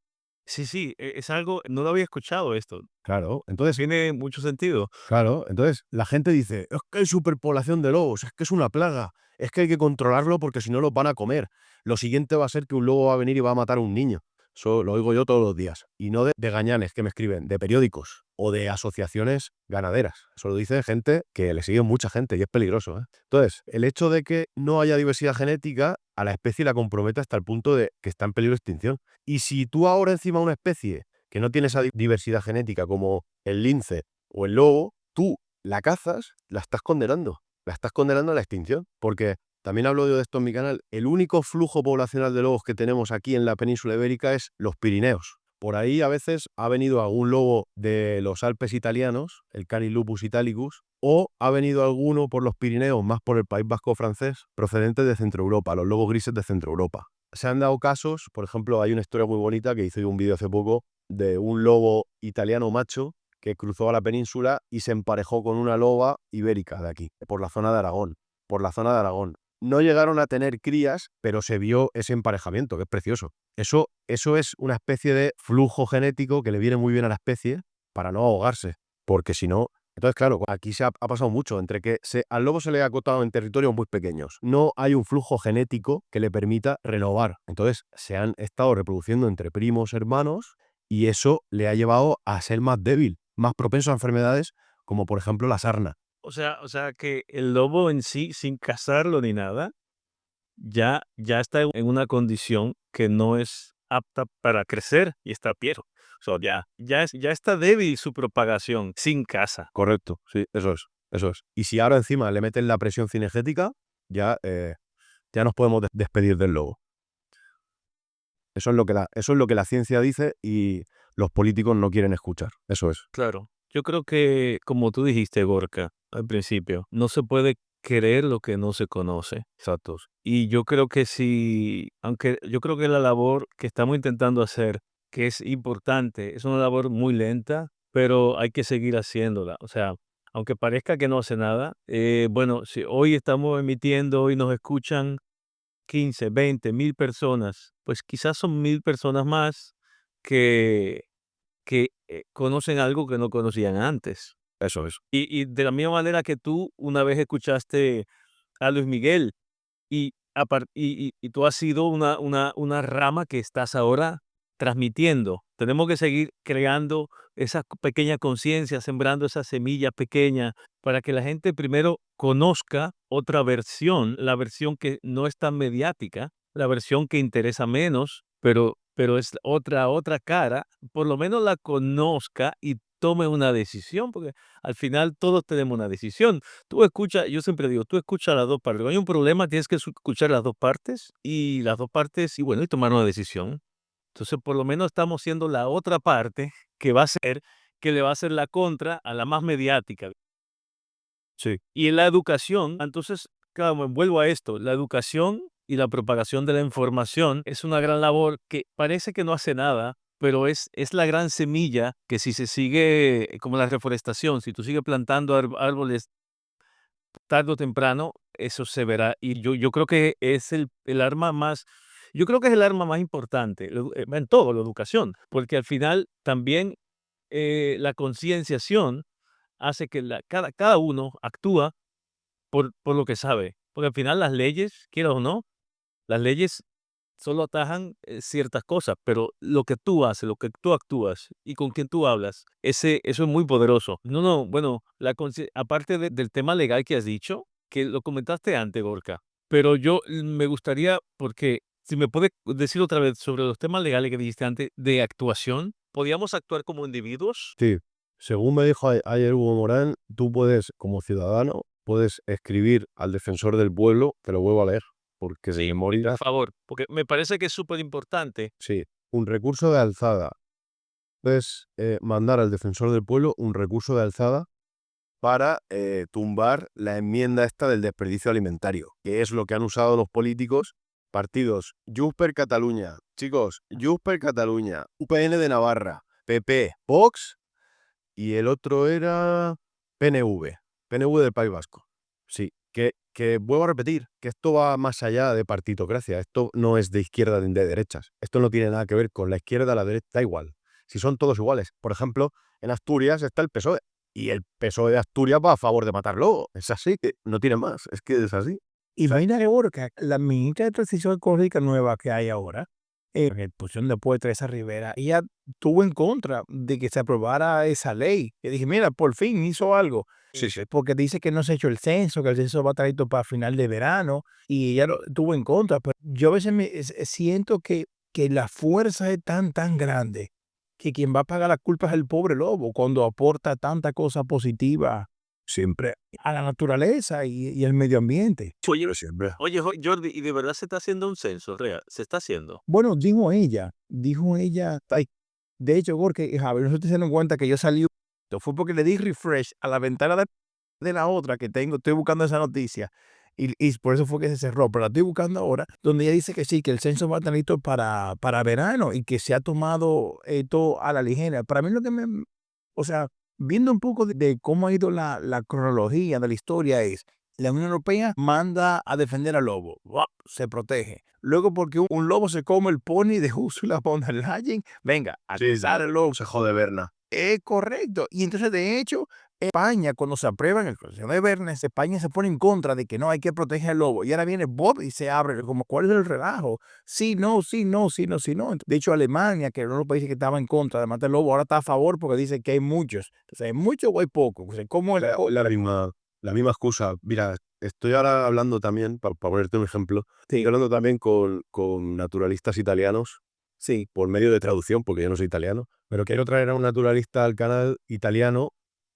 Sí, es algo, no lo había escuchado esto. Claro, entonces Tiene mucho sentido. Claro, entonces la gente dice, es que hay superpoblación de lobos, es que es una plaga, es que hay que controlarlo porque si no los van a comer. Lo siguiente va a ser que un lobo va a venir y va a matar a un niño. Eso lo oigo yo todos los días. Y no de gañanes que me escriben, de periódicos o de asociaciones ganaderas. Eso lo dice gente que le sigue mucha gente y es peligroso, ¿eh? Entonces, el hecho de que no haya diversidad genética a la especie la compromete hasta el punto de que está en peligro de extinción. Y si tú ahora encima una especie que no tiene esa diversidad genética como el lince o el lobo, tú la cazas, la estás condenando a la extinción, porque también hablo yo de esto en mi canal, el único flujo poblacional de lobos que tenemos aquí en la península ibérica es los Pirineos. Por ahí a veces ha venido algún lobo de los Alpes italianos, el Canis lupus italicus, o ha venido alguno por los Pirineos, más por el País Vasco francés, procedente de Centro Europa, los lobos grises de Centro Europa. Se han dado casos, por ejemplo, hay una historia muy bonita que hice un vídeo hace poco de un lobo italiano macho que cruzó a la península y se emparejó con una loba ibérica de aquí, por la zona de Aragón. No llegaron a tener crías, pero se vio ese emparejamiento, que es precioso. Eso es una especie de flujo genético que le viene muy bien a la especie para no ahogarse, porque si no... Entonces, claro, aquí ha pasado mucho, entre que al lobo se le ha acotado en territorios muy pequeños. No hay un flujo genético que le permita renovar. Entonces, se han estado reproduciendo entre primos, hermanos, y eso le ha llevado a ser más débil, más propenso a enfermedades, como por ejemplo la sarna. O sea que el lobo en sí, sin cazarlo ni nada, ya está en una condición que no es apta para crecer y está viejo. O sea, ya está débil su propagación sin caza. Correcto, sí, eso es. Y si ahora encima le meten la presión cinegética, ya nos podemos despedir del lobo. Eso es lo que la ciencia dice y los políticos no quieren escuchar. Eso es. Claro. Yo creo que, como tú dijiste, Gorka, al principio, no se puede querer lo que no se conoce. Exacto. Y yo creo que aunque yo creo que la labor que estamos intentando hacer, que es importante, es una labor muy lenta, pero hay que seguir haciéndola. O sea, aunque parezca que no hace nada, bueno, si hoy estamos emitiendo y nos escuchan 15, 20, 1000 personas, pues quizás son 1000 personas más que, que conocen algo que no conocían antes. Eso es. Y de la misma manera que tú una vez escuchaste a Luis Miguel y tú has sido una rama que estás ahora transmitiendo. Tenemos que seguir creando esa pequeña conciencia, sembrando esa semilla pequeña para que la gente primero conozca otra versión, la versión que no es tan mediática, la versión que interesa menos, pero es otra cara, por lo menos la conozca y tome una decisión, porque al final todos tenemos una decisión. Tú escuchas, yo siempre digo, tú escuchas las dos partes. Cuando hay un problema, tienes que escuchar las dos partes y bueno, y tomar una decisión. Entonces, por lo menos estamos siendo la otra parte que le va a hacer la contra a la más mediática. Sí. Y en la educación, entonces, claro, me vuelvo a esto, la educación y la propagación de la información es una gran labor que parece que no hace nada, pero es la gran semilla que si se sigue, como la reforestación, si tú sigues plantando árboles tarde o temprano, eso se verá. Y yo creo que es el arma más, yo creo que es el arma más importante en todo, la educación, porque al final también la concienciación hace que cada uno actúa por lo que sabe. Porque al final las leyes, quieras o no, las leyes solo atajan ciertas cosas, pero lo que tú haces, lo que tú actúas y con quien tú hablas, eso es muy poderoso. No, bueno, aparte del tema legal que has dicho, que lo comentaste antes, Gorka, pero yo me gustaría, porque si me puedes decir otra vez sobre los temas legales que dijiste antes de actuación, ¿podíamos actuar como individuos? Sí. Según me dijo ayer Hugo Morán, tú puedes, como ciudadano, puedes escribir al defensor del pueblo, te lo vuelvo a leer, porque se morirá. Por favor, porque me parece que es súper importante. Sí, un recurso de alzada. Puedes mandar al defensor del pueblo un recurso de alzada para tumbar la enmienda esta del desperdicio alimentario, que es lo que han usado los políticos, partidos Junts per Catalunya, chicos, Junts per Catalunya, UPN de Navarra, PP, Vox y el otro era PNV del País Vasco. Sí, que vuelvo a repetir, que esto va más allá de partitocracia, esto no es de izquierda ni de derechas, esto no tiene nada que ver con la izquierda, la derecha, da igual, si son todos iguales. Por ejemplo, en Asturias está el PSOE, y el PSOE de Asturias va a favor de matar lobos, es así, no tiene más, es que es así. Imagínate ahora que la ministra de Transición Ecológica nueva que hay ahora, en posición después de Teresa Rivera, ella estuvo en contra de que se aprobara esa ley. Y dije, mira, por fin hizo algo. Sí, sí. Porque dice que no se ha hecho el censo, que el censo va a estar listo para final de verano, y ella estuvo en contra. Pero yo a veces siento que la fuerza es tan grande que quien va a pagar la culpa es el pobre lobo cuando aporta tanta cosa positiva siempre a la naturaleza y al medio ambiente. Pero siempre. Oye, Jordi, ¿y de verdad se está haciendo un censo real? ¿Se está haciendo? Bueno, dijo ella, ay, de hecho, Jorge, Javier, no se te dando cuenta que yo salí, fue porque le di refresh a la ventana de la otra que tengo, estoy buscando esa noticia, y por eso fue que se cerró, pero la estoy buscando ahora, donde ella dice que sí, que el censo va a estar listo para verano y que se ha tomado esto a la ligera. Para mí lo que o sea, viendo un poco de cómo ha ido la cronología de la historia es, la Unión Europea manda a defender al lobo, ¡guap!, se protege. Luego porque un lobo se come el pony de Ursula von der Leyen, venga, a cazar el lobo. Se jode Berna. Es correcto. Y entonces, de hecho, España, cuando se aprueba en el Consejo de Bernes, España se pone en contra de que no hay que proteger al lobo. Y ahora viene Bob y se abre, como, ¿cuál es el relajo? Sí, no, sí, no, sí, no, sí, no. De hecho, Alemania, que era uno de los países que estaba en contra de matar al lobo, ahora está a favor porque dice que hay muchos. Entonces, ¿hay muchos o hay pocos? O sea, ¿cómo es La misma excusa. Mira, estoy ahora hablando también, para ponerte un ejemplo, Sí. estoy hablando también con naturalistas italianos, Sí. por medio de traducción, porque yo no soy italiano, pero quiero traer a un naturalista al canal italiano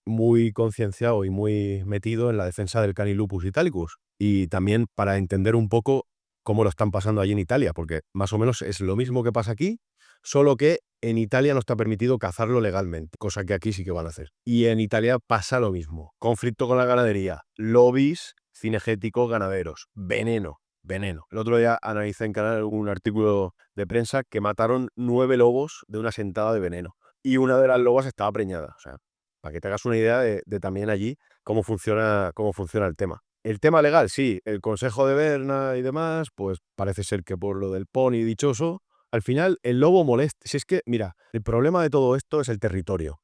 muy concienciado y muy metido en la defensa del Canilupus italicus, y también para entender un poco cómo lo están pasando allí en Italia, porque más o menos es lo mismo que pasa aquí, solo que en Italia no está permitido cazarlo legalmente, cosa que aquí sí que van a hacer. Y en Italia pasa lo mismo. Conflicto con la ganadería, lobbies cinegéticos ganaderos. Veneno, veneno. El otro día analicé en canal un artículo de prensa que mataron 9 lobos de una sentada de veneno. Y una de las lobas estaba preñada. O sea, para que te hagas una idea de también allí cómo funciona el tema. El tema legal, sí, el Consejo de Berna y demás, pues parece ser que por lo del pony dichoso, al final el lobo molesta. Si es que, mira, el problema de todo esto es el territorio.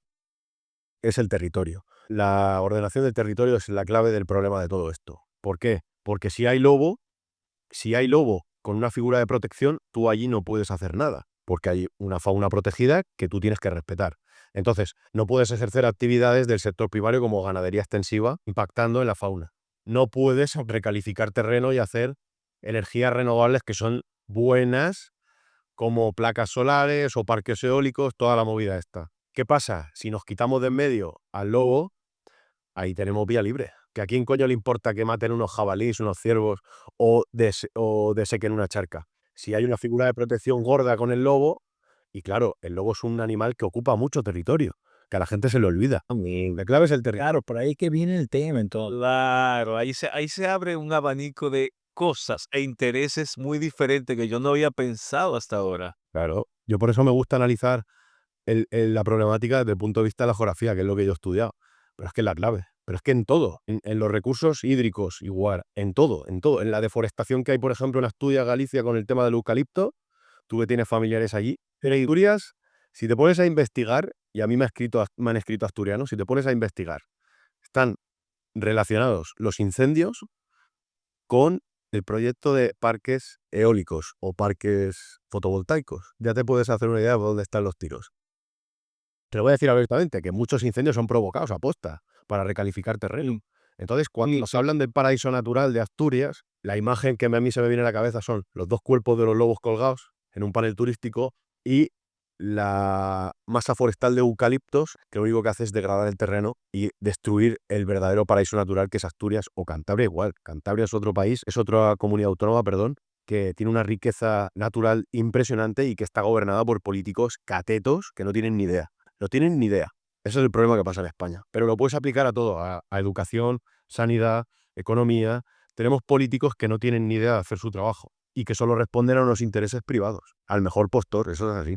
Es el territorio. La ordenación del territorio es la clave del problema de todo esto. ¿Por qué? Porque si hay lobo con una figura de protección, tú allí no puedes hacer nada, porque hay una fauna protegida que tú tienes que respetar. Entonces, no puedes ejercer actividades del sector primario como ganadería extensiva impactando en la fauna. No puedes recalificar terreno y hacer energías renovables que son buenas, como placas solares o parques eólicos, toda la movida esta. ¿Qué pasa? Si nos quitamos de en medio al lobo, ahí tenemos vía libre. ¿Que a quién coño le importa que maten unos jabalíes, unos ciervos o desequen una charca? Si hay una figura de protección gorda con el lobo, y claro, el lobo es un animal que ocupa mucho territorio, que a la gente se le olvida. La clave es el territorio. Claro, por ahí que viene el tema entonces. Claro, ahí se abre un abanico de cosas e intereses muy diferentes que yo no había pensado hasta ahora. Claro, yo por eso me gusta analizar la problemática desde el punto de vista de la geografía, que es lo que yo he estudiado. Pero es que es la clave. Pero es que en todo, en los recursos hídricos igual, en todo. En la deforestación que hay, por ejemplo, en Asturias, Galicia, con el tema del eucalipto, tú que tienes familiares allí. En Asturias, si te pones a investigar, y a mí me han escrito asturianos, si te pones a investigar, están relacionados los incendios con el proyecto de parques eólicos o parques fotovoltaicos. Ya te puedes hacer una idea de dónde están los tiros. Te lo voy a decir abiertamente, que muchos incendios son provocados a posta para recalificar terreno. Entonces, cuando nos hablan del paraíso natural de Asturias, la imagen que a mí se me viene a la cabeza son los 2 cuerpos de los lobos colgados en un panel turístico y la masa forestal de eucaliptos, que lo único que hace es degradar el terreno y destruir el verdadero paraíso natural que es Asturias o Cantabria igual. Cantabria es otro país, es otra comunidad autónoma, perdón, que tiene una riqueza natural impresionante y que está gobernada por políticos catetos que no tienen ni idea. No tienen ni idea. Ese es el problema que pasa en España. Pero lo puedes aplicar a todo, a educación, sanidad, economía. Tenemos políticos que no tienen ni idea de hacer su trabajo y que solo responden a unos intereses privados. Al mejor postor, eso es así.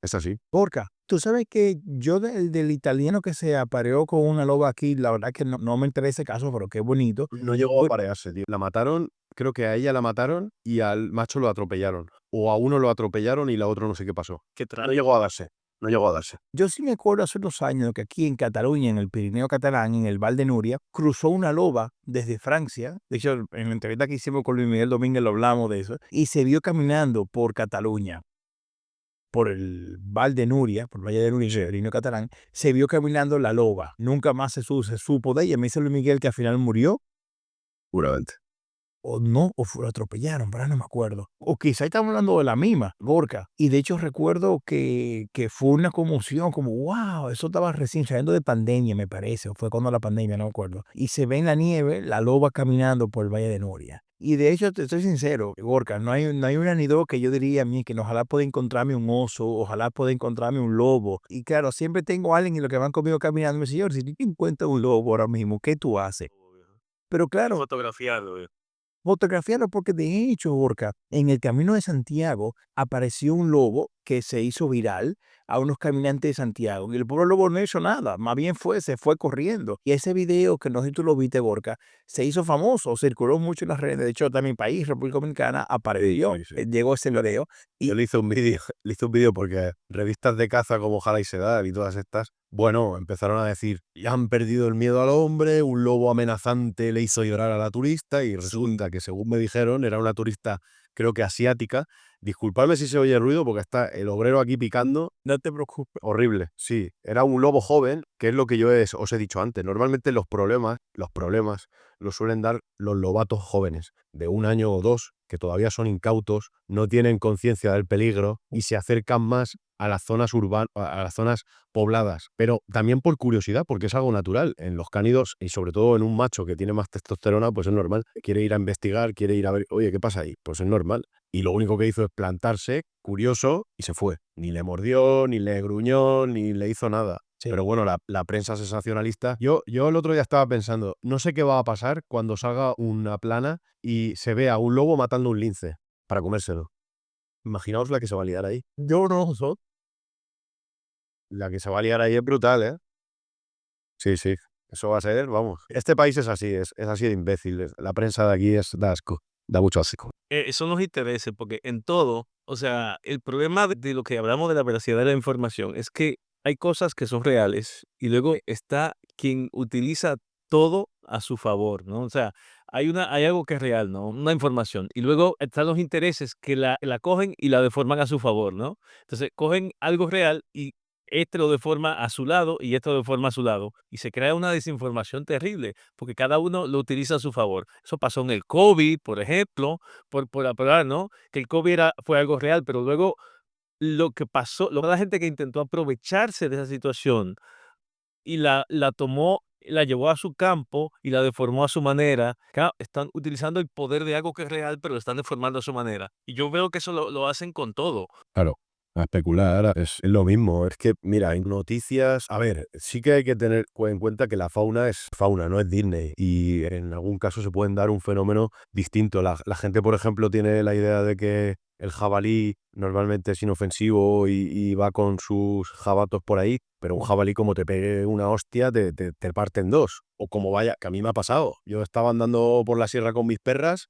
Es así. Gorka, tú sabes que yo del italiano que se apareó con una loba aquí, la verdad que no me interesa ese caso, pero qué bonito. No llegó a parearse, tío. La mataron, creo que a ella la mataron y al macho lo atropellaron. O a uno lo atropellaron y la otra no sé qué pasó. No llegó a darse. No llegó a darse. Yo sí me acuerdo hace unos años que aquí en Cataluña, en el Pirineo catalán, en el Val de Núria, cruzó una loba desde Francia. De hecho, en la entrevista que hicimos con Luis Miguel Domínguez lo hablamos de eso. Y se vio caminando por Cataluña, por el Val de Núria, por el Valle de Núria, el Pirineo catalán. Se vio caminando la loba. Nunca más se supo de ella. Me dice Luis Miguel que al final murió. Seguramente. O no, o lo atropellaron, pero no me acuerdo. O quizá estamos hablando de la misma, Gorka. Y de hecho recuerdo que fue una conmoción, como wow, eso estaba recién saliendo de pandemia, me parece, o fue cuando la pandemia, no me acuerdo. Y se ve en la nieve la loba caminando por el Valle de Núria. Y de hecho, te estoy sincero, Gorka, no hay una ni dos que yo diría a mí que ojalá pueda encontrarme un oso, ojalá pueda encontrarme un lobo. Y claro, siempre tengo a alguien en lo que van conmigo caminando, me dice, señor, si tú encuentras un lobo ahora mismo, ¿qué tú haces? Pero claro, Fotografiarlo. fotografiarlo porque de hecho, Gorka, en el Camino de Santiago apareció un lobo que se hizo viral a unos caminantes de Santiago. Y el pobre lobo no hizo nada, más bien se fue corriendo. Y ese video, que no sé si tú lo viste, Gorka, se hizo famoso, circuló mucho en las redes. De hecho, también mi país, República Dominicana, apareció. Sí. Llegó ese video. Y Yo le hice un vídeo porque revistas de caza como Jala y Sedal y todas estas, bueno, empezaron a decir, ya han perdido el miedo al hombre, un lobo amenazante le hizo llorar a la turista y resulta que, según me dijeron, era una turista, creo que asiática. Disculpadme si se oye ruido porque está el obrero aquí picando. no te preocupes. Horrible, sí. Era un lobo joven, que es lo que yo os he dicho antes. Normalmente los problemas los suelen dar los lobatos jóvenes, de 1 año o 2, que todavía son incautos, no tienen conciencia del peligro y se acercan más a las zonas urbanas, a las zonas pobladas, pero también por curiosidad, porque es algo natural. En los cánidos, y sobre todo en un macho que tiene más testosterona, pues es normal. Quiere ir a investigar, quiere ir a ver, oye, ¿qué pasa ahí? Pues es normal. Y lo único que hizo es plantarse, curioso, y se fue. Ni le mordió, ni le gruñó, ni le hizo nada. Sí. Pero bueno, la prensa sensacionalista. Yo el otro día estaba pensando, no sé qué va a pasar cuando salga una plana y se vea un lobo matando a un lince para comérselo. Imaginaos la que se va a liar ahí. Yo no sé. La que se va a liar ahí es brutal, ¿eh? Sí, sí. Eso va a ser, vamos. Este país es así, es así de imbécil. La prensa de aquí da asco. Da mucho asco. Son los intereses, porque en todo, o sea, el problema de lo que hablamos de la veracidad de la información es que hay cosas que son reales y luego está quien utiliza todo a su favor, ¿no? O sea, hay algo que es real, ¿no? Una información. Y luego están los intereses que la cogen y la deforman a su favor, ¿no? Entonces, cogen algo real y este lo deforma a su lado y esto lo deforma a su lado. Y se crea una desinformación terrible, porque cada uno lo utiliza a su favor. Eso pasó en el COVID, por ejemplo, por hablar, ¿no? Que el COVID fue algo real, pero luego lo que pasó, la gente que intentó aprovecharse de esa situación y la tomó, la llevó a su campo y la deformó a su manera. Claro, están utilizando el poder de algo que es real, pero lo están deformando a su manera. Y yo veo que eso lo hacen con todo. Claro, a especular es lo mismo. Es que, mira, en noticias, a ver, sí que hay que tener en cuenta que la fauna es fauna, no es Disney. Y en algún caso se pueden dar un fenómeno distinto. La gente, por ejemplo, tiene la idea de que el jabalí normalmente es inofensivo y va con sus jabatos por ahí, pero un jabalí como te pegue una hostia te parte en dos. O como vaya, que a mí me ha pasado. Yo estaba andando por la sierra con mis perras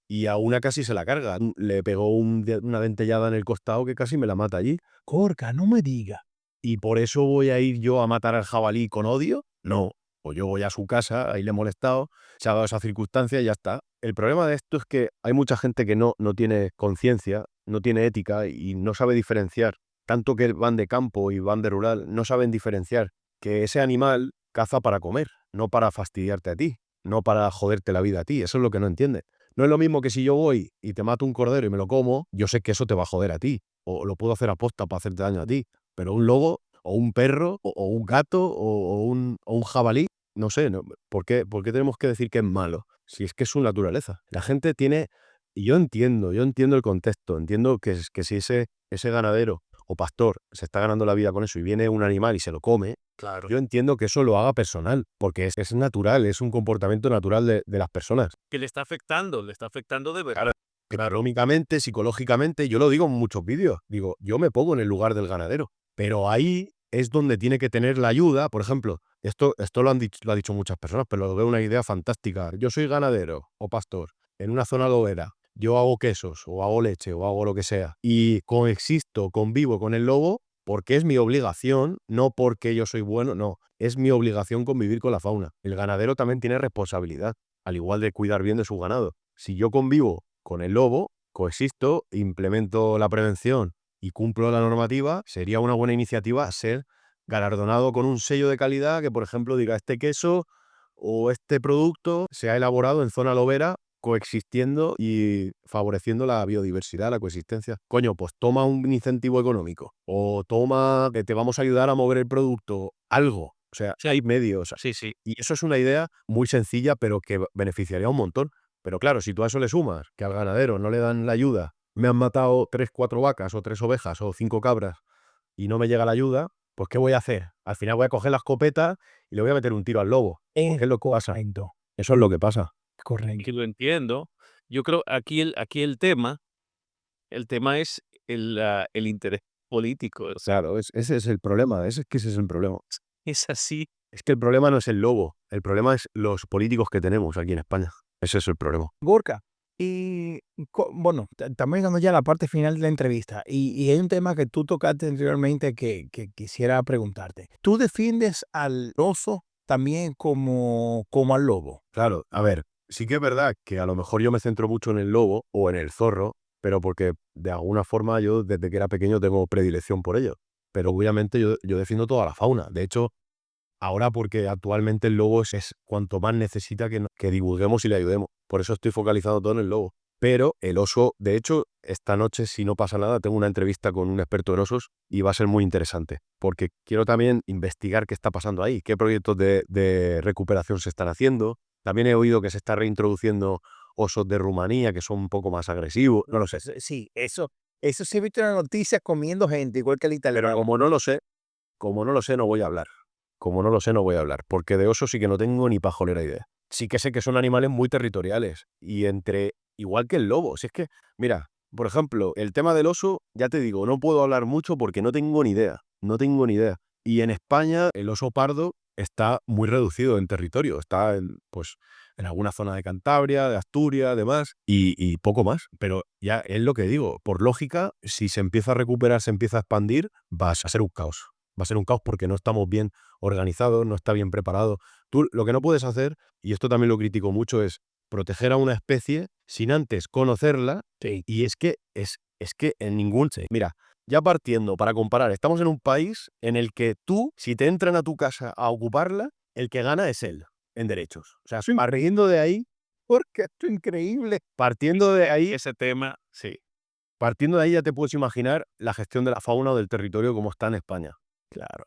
y a una casi se la carga. Le pegó una dentellada en el costado que casi me la mata allí. Corca, no me diga. ¿Y por eso voy a ir yo a matar al jabalí con odio? No. Pues yo voy a su casa, ahí le he molestado, se ha dado esa circunstancia y ya está. El problema de esto es que hay mucha gente que no tiene conciencia, no tiene ética y no sabe diferenciar. Tanto que van de campo y van de rural, no saben diferenciar que ese animal caza para comer, no para fastidiarte a ti, no para joderte la vida a ti. Eso es lo que no entienden. No es lo mismo que si yo voy y te mato un cordero y me lo como, yo sé que eso te va a joder a ti. O lo puedo hacer a posta para hacerte daño a ti. Pero un lobo, o un perro, o un gato, o un jabalí, no sé, ¿por qué tenemos que decir que es malo? Si es que es su naturaleza. La gente tiene, y yo entiendo el contexto, entiendo que si ese ganadero o pastor se está ganando la vida con eso y viene un animal y se lo come, Claro. yo entiendo que eso lo haga personal, porque es natural, es un comportamiento natural de las personas. Que le está afectando de verdad. Económicamente, psicológicamente, yo lo digo en muchos vídeos, digo, yo me pongo en el lugar del ganadero, pero ahí es donde tiene que tener la ayuda. Por ejemplo, esto lo ha dicho muchas personas, pero lo veo una idea fantástica. Yo soy ganadero o pastor en una zona lobera, yo hago quesos o hago leche o hago lo que sea y convivo con el lobo porque es mi obligación, no porque yo soy bueno, no, es mi obligación convivir con la fauna. El ganadero también tiene responsabilidad, al igual de cuidar bien de su ganado. Si yo convivo con el lobo, coexisto, implemento la prevención y cumplo la normativa, sería una buena iniciativa ser galardonado con un sello de calidad que, por ejemplo, diga este queso o este producto se ha elaborado en zona lobera coexistiendo y favoreciendo la biodiversidad, la coexistencia. Coño, pues toma un incentivo económico o toma que te vamos a ayudar a mover el producto, algo. O sea, Sí. hay medios. Sí, sí. Y eso es una idea muy sencilla, pero que beneficiaría un montón. Pero claro, si tú a eso le sumas que al ganadero no le dan la ayuda, me han matado 3, 4 vacas o 3 ovejas o 5 cabras y no me llega la ayuda, pues ¿qué voy a hacer? Al final voy a coger la escopeta y le voy a meter un tiro al lobo. ¿Qué es lo que pasa? Correcto. Eso es lo que pasa. Correcto. Que lo entiendo. Yo creo aquí el tema es el interés político. O sea, Claro, ese es el problema, ese es el problema. es así. Es que el problema no es el lobo, el problema es los políticos que tenemos aquí en España. Ese es el problema. Gorka, y bueno, estamos llegando ya a la parte final de la entrevista y hay un tema que tú tocaste anteriormente que quisiera preguntarte. ¿Tú defiendes al oso también como al lobo? Claro, a ver, sí que es verdad que a lo mejor yo me centro mucho en el lobo o en el zorro, pero porque de alguna forma yo desde que era pequeño tengo predilección por ello. Pero obviamente yo defiendo toda la fauna. De hecho, ahora porque actualmente el lobo es cuanto más necesita que divulguemos y le ayudemos. Por eso estoy focalizado todo en el lobo. Pero el oso, de hecho, esta noche, si no pasa nada, tengo una entrevista con un experto en osos y va a ser muy interesante. Porque quiero también investigar qué está pasando ahí, qué proyectos de recuperación se están haciendo. También he oído que se está reintroduciendo osos de Rumanía que son un poco más agresivos. No lo sé. Sí, eso sí he visto en las noticias comiendo gente, igual que el Pero italiano. como no lo sé, como no lo sé, no voy a hablar. Como no lo sé, no voy a hablar. Porque de oso sí que no tengo ni pajolera idea. Sí que sé que son animales muy territoriales. Y igual que el lobo. Si es que, mira, por ejemplo, el tema del oso, ya te digo, no puedo hablar mucho porque no tengo ni idea. No tengo ni idea. Y en España el oso pardo está muy reducido en territorio. Está pues, en alguna zona de Cantabria, de Asturias, demás, y poco más. Pero ya es lo que digo. Por lógica, si se empieza a recuperar, se empieza a expandir, va a ser un caos. Va a ser un caos porque no estamos bien organizados, no está bien preparado. Tú lo que no puedes hacer, y esto también lo critico mucho, es proteger a una especie sin antes conocerla. Sí. Y es que en ningún... Mira, ya partiendo, para comparar, estamos en un país en el que tú, si te entran a tu casa a ocuparla, el que gana es él, en derechos. O sea, partiendo de ahí, Porque esto es increíble. partiendo de ahí, Ese tema, sí, partiendo de ahí ya te puedes imaginar la gestión de la fauna o del territorio como está en España. Claro.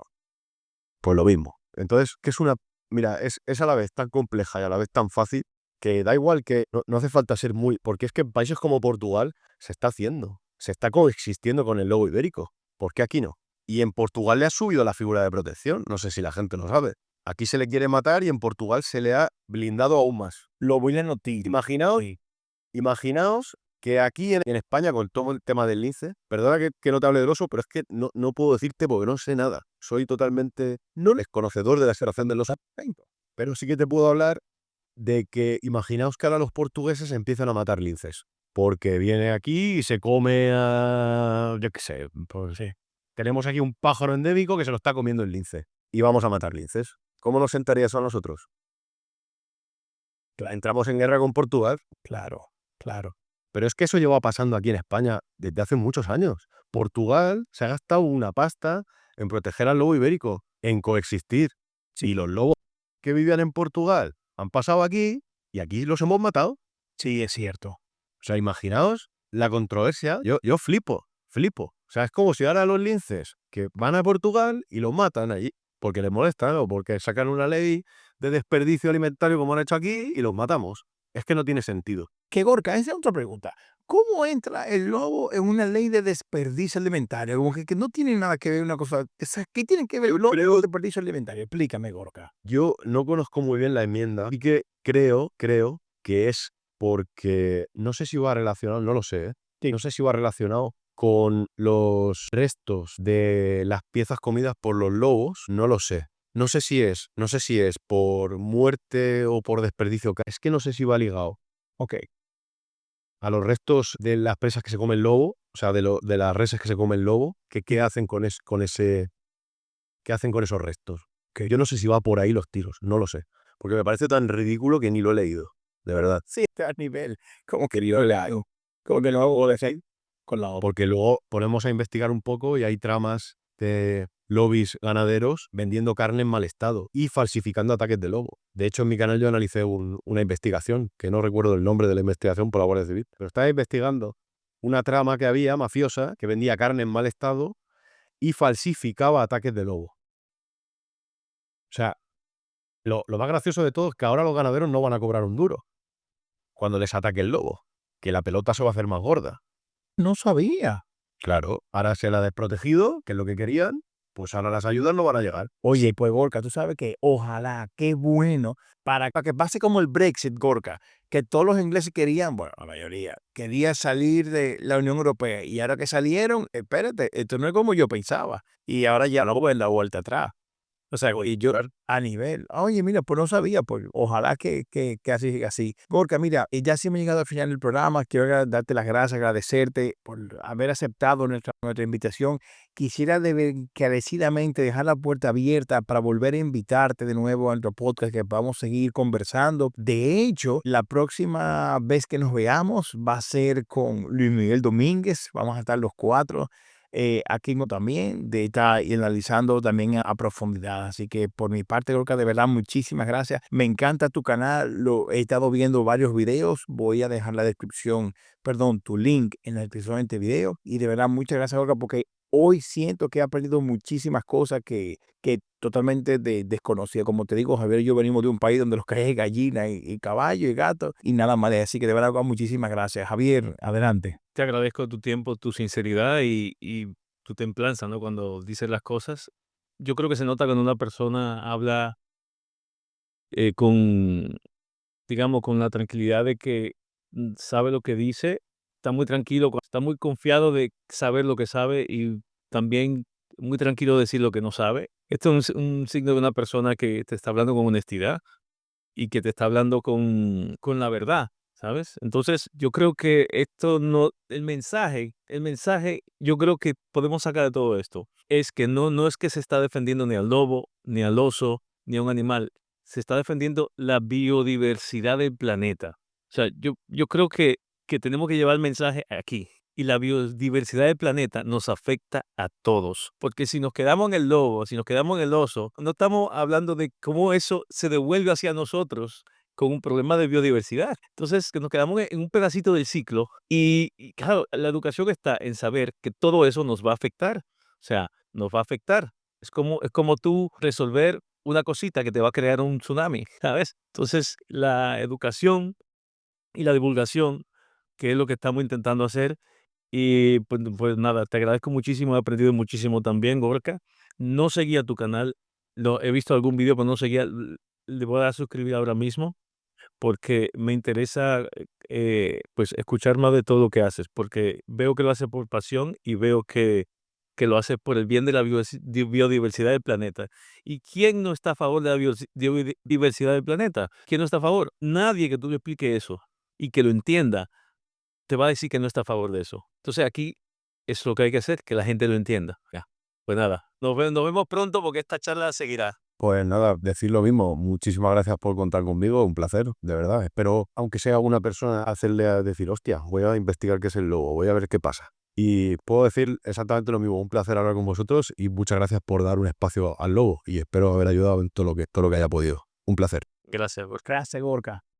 Pues lo mismo. Entonces, que es una... Mira, es a la vez tan compleja y a la vez tan fácil que da igual que no hace falta ser muy... Porque es que en países como Portugal se está haciendo. Se está coexistiendo con el lobo ibérico. ¿Por qué aquí no? Y en Portugal le ha subido la figura de protección. No sé si la gente lo sabe. Aquí se le quiere matar y en Portugal se le ha blindado aún más. Lo voy a noticia. Imaginaos, Sí. imaginaos que aquí en España, con todo el tema del lince, perdona que no te hable del oso, pero es que no puedo decirte porque no sé nada. Soy totalmente desconocedor de la extracción del oso. Pero sí que te puedo hablar de que imaginaos que ahora los portugueses empiezan a matar linces. Porque viene aquí y se come a... yo qué sé, pues sí. Tenemos aquí un pájaro endémico que se lo está comiendo el lince. Y vamos a matar linces. ¿Cómo nos sentaría eso a nosotros? Entramos en guerra con Portugal. Claro, claro. Pero es que eso lleva pasando aquí en España desde hace muchos años. Portugal se ha gastado una pasta en proteger al lobo ibérico, en coexistir. Y los lobos que vivían en Portugal han pasado aquí y aquí los hemos matado. Sí, es cierto. O sea, imaginaos la controversia. Yo flipo. O sea, es como si ahora los linces que van a Portugal y los matan allí porque les molestan o porque sacan una ley de desperdicio alimentario como han hecho aquí y los matamos. Es que no tiene sentido. Que Gorka, esa es otra pregunta. ¿Cómo entra el lobo en una ley de desperdicio alimentario? Como que no tiene nada que ver una cosa. ¿Qué tiene que ver el lobo con el desperdicio alimentario? Explícame, Gorka. Yo no conozco muy bien la enmienda y que creo que es porque no sé si va relacionado, no lo sé, Sí. no sé si va relacionado con los restos de las piezas comidas por los lobos, no lo sé. No sé si es por muerte o por desperdicio. Es que no sé si va ligado. Ok. A los restos de las presas que se come el lobo, o sea, de las reses que se come el lobo, que qué hacen con qué hacen con esos restos. Que yo no sé si va por ahí los tiros, no lo sé. Porque me parece tan ridículo que ni lo he leído, de verdad. Sí, está a nivel. Como que yo le hago. Como que no hago de hacer con la otra. Porque luego ponemos a investigar un poco y hay tramas de lobbies ganaderos vendiendo carne en mal estado y falsificando ataques de lobo. De hecho, en mi canal yo analicé una investigación, que no recuerdo el nombre de la investigación por la Guardia Civil, pero estaba investigando una trama que había mafiosa que vendía carne en mal estado y falsificaba ataques de lobo. O sea, lo más gracioso de todo es que ahora los ganaderos no van a cobrar un duro cuando les ataque el lobo, que la pelota se va a hacer más gorda. No sabía. Claro, ahora se la ha desprotegido, que es lo que querían, pues ahora las ayudas no van a llegar. Oye, pues Gorka, tú sabes que ojalá, qué bueno, para que pase como el Brexit, Gorka, que todos los ingleses querían, bueno, la mayoría, quería salir de la Unión Europea y ahora que salieron, espérate, esto no es como yo pensaba y ahora ya no pueden dar vuelta atrás. O sea, y yo a nivel, oye, mira, pues no sabía, pues ojalá que así siga así. Gorka, mira, y ya sí hemos llegado al final del programa, quiero darte las gracias, agradecerte por haber aceptado nuestra invitación. Quisiera encarecidamente dejar la puerta abierta para volver a invitarte de nuevo a nuestro podcast, que vamos a seguir conversando. De hecho, la próxima vez que nos veamos va a ser con Luis Miguel Domínguez, vamos a estar los cuatro. Aquí mismo también de estar analizando también a profundidad. Así que por mi parte, Gorka, de verdad, muchísimas gracias. Me encanta tu canal, lo he estado viendo varios videos. Voy a dejar tu link en la descripción de este video. Y de verdad, muchas gracias, Gorka, porque hoy siento que he aprendido muchísimas cosas que totalmente desconocía. Como te digo, Javier y yo venimos de un país donde los que hay es gallina y caballo y gato y nada más. Así que de verdad, muchísimas gracias. Javier, adelante. te agradezco tu tiempo, tu sinceridad y tu templanza, ¿no? Cuando dices las cosas. yo creo que se nota cuando una persona habla con, digamos, con la tranquilidad de que sabe lo que dice, está muy tranquilo, está muy confiado de saber lo que sabe y también muy tranquilo de decir lo que no sabe. Esto es un signo de una persona que te está hablando con honestidad y que te está hablando con la verdad, ¿sabes? Entonces, yo creo que esto no, el mensaje, yo creo que podemos sacar de todo esto, es que no es que se está defendiendo ni al lobo, ni al oso, ni a un animal, se está defendiendo la biodiversidad del planeta. O sea, yo creo que tenemos que llevar el mensaje aquí. Y la biodiversidad del planeta nos afecta a todos. Porque si nos quedamos en el lobo, si nos quedamos en el oso, no estamos hablando de cómo eso se devuelve hacia nosotros con un problema de biodiversidad. Entonces, que nos quedamos en un pedacito del ciclo y claro, la educación está en saber que todo eso nos va a afectar. O sea, nos va a afectar. Es como tú resolver una cosita que te va a crear un tsunami, ¿sabes? Entonces, la educación y la divulgación, que es lo que estamos intentando hacer, y pues nada, te agradezco muchísimo, he aprendido muchísimo también, Gorka. No seguía tu canal, he visto algún video, pero no seguía. Le voy a dar a suscribir ahora mismo porque me interesa pues escuchar más de todo lo que haces, porque veo que lo haces por pasión y veo que lo haces por el bien de la biodiversidad del planeta. ¿Y quién no está a favor de la biodiversidad del planeta? ¿Quién no está a favor? Nadie que tú le expliques eso y que lo entienda te va a decir que no está a favor de eso. Entonces aquí es lo que hay que hacer, que la gente lo entienda. Ya. Pues nada, nos vemos pronto porque esta charla seguirá. Pues nada, decir lo mismo. Muchísimas gracias por contar conmigo, un placer, de verdad. Espero, aunque sea una persona, hacerle a decir, hostia, voy a investigar qué es el lobo, voy a ver qué pasa. Y puedo decir exactamente lo mismo, un placer hablar con vosotros y muchas gracias por dar un espacio al lobo y espero haber ayudado en todo lo que haya podido. Un placer. Gracias. Gracias, Gorka.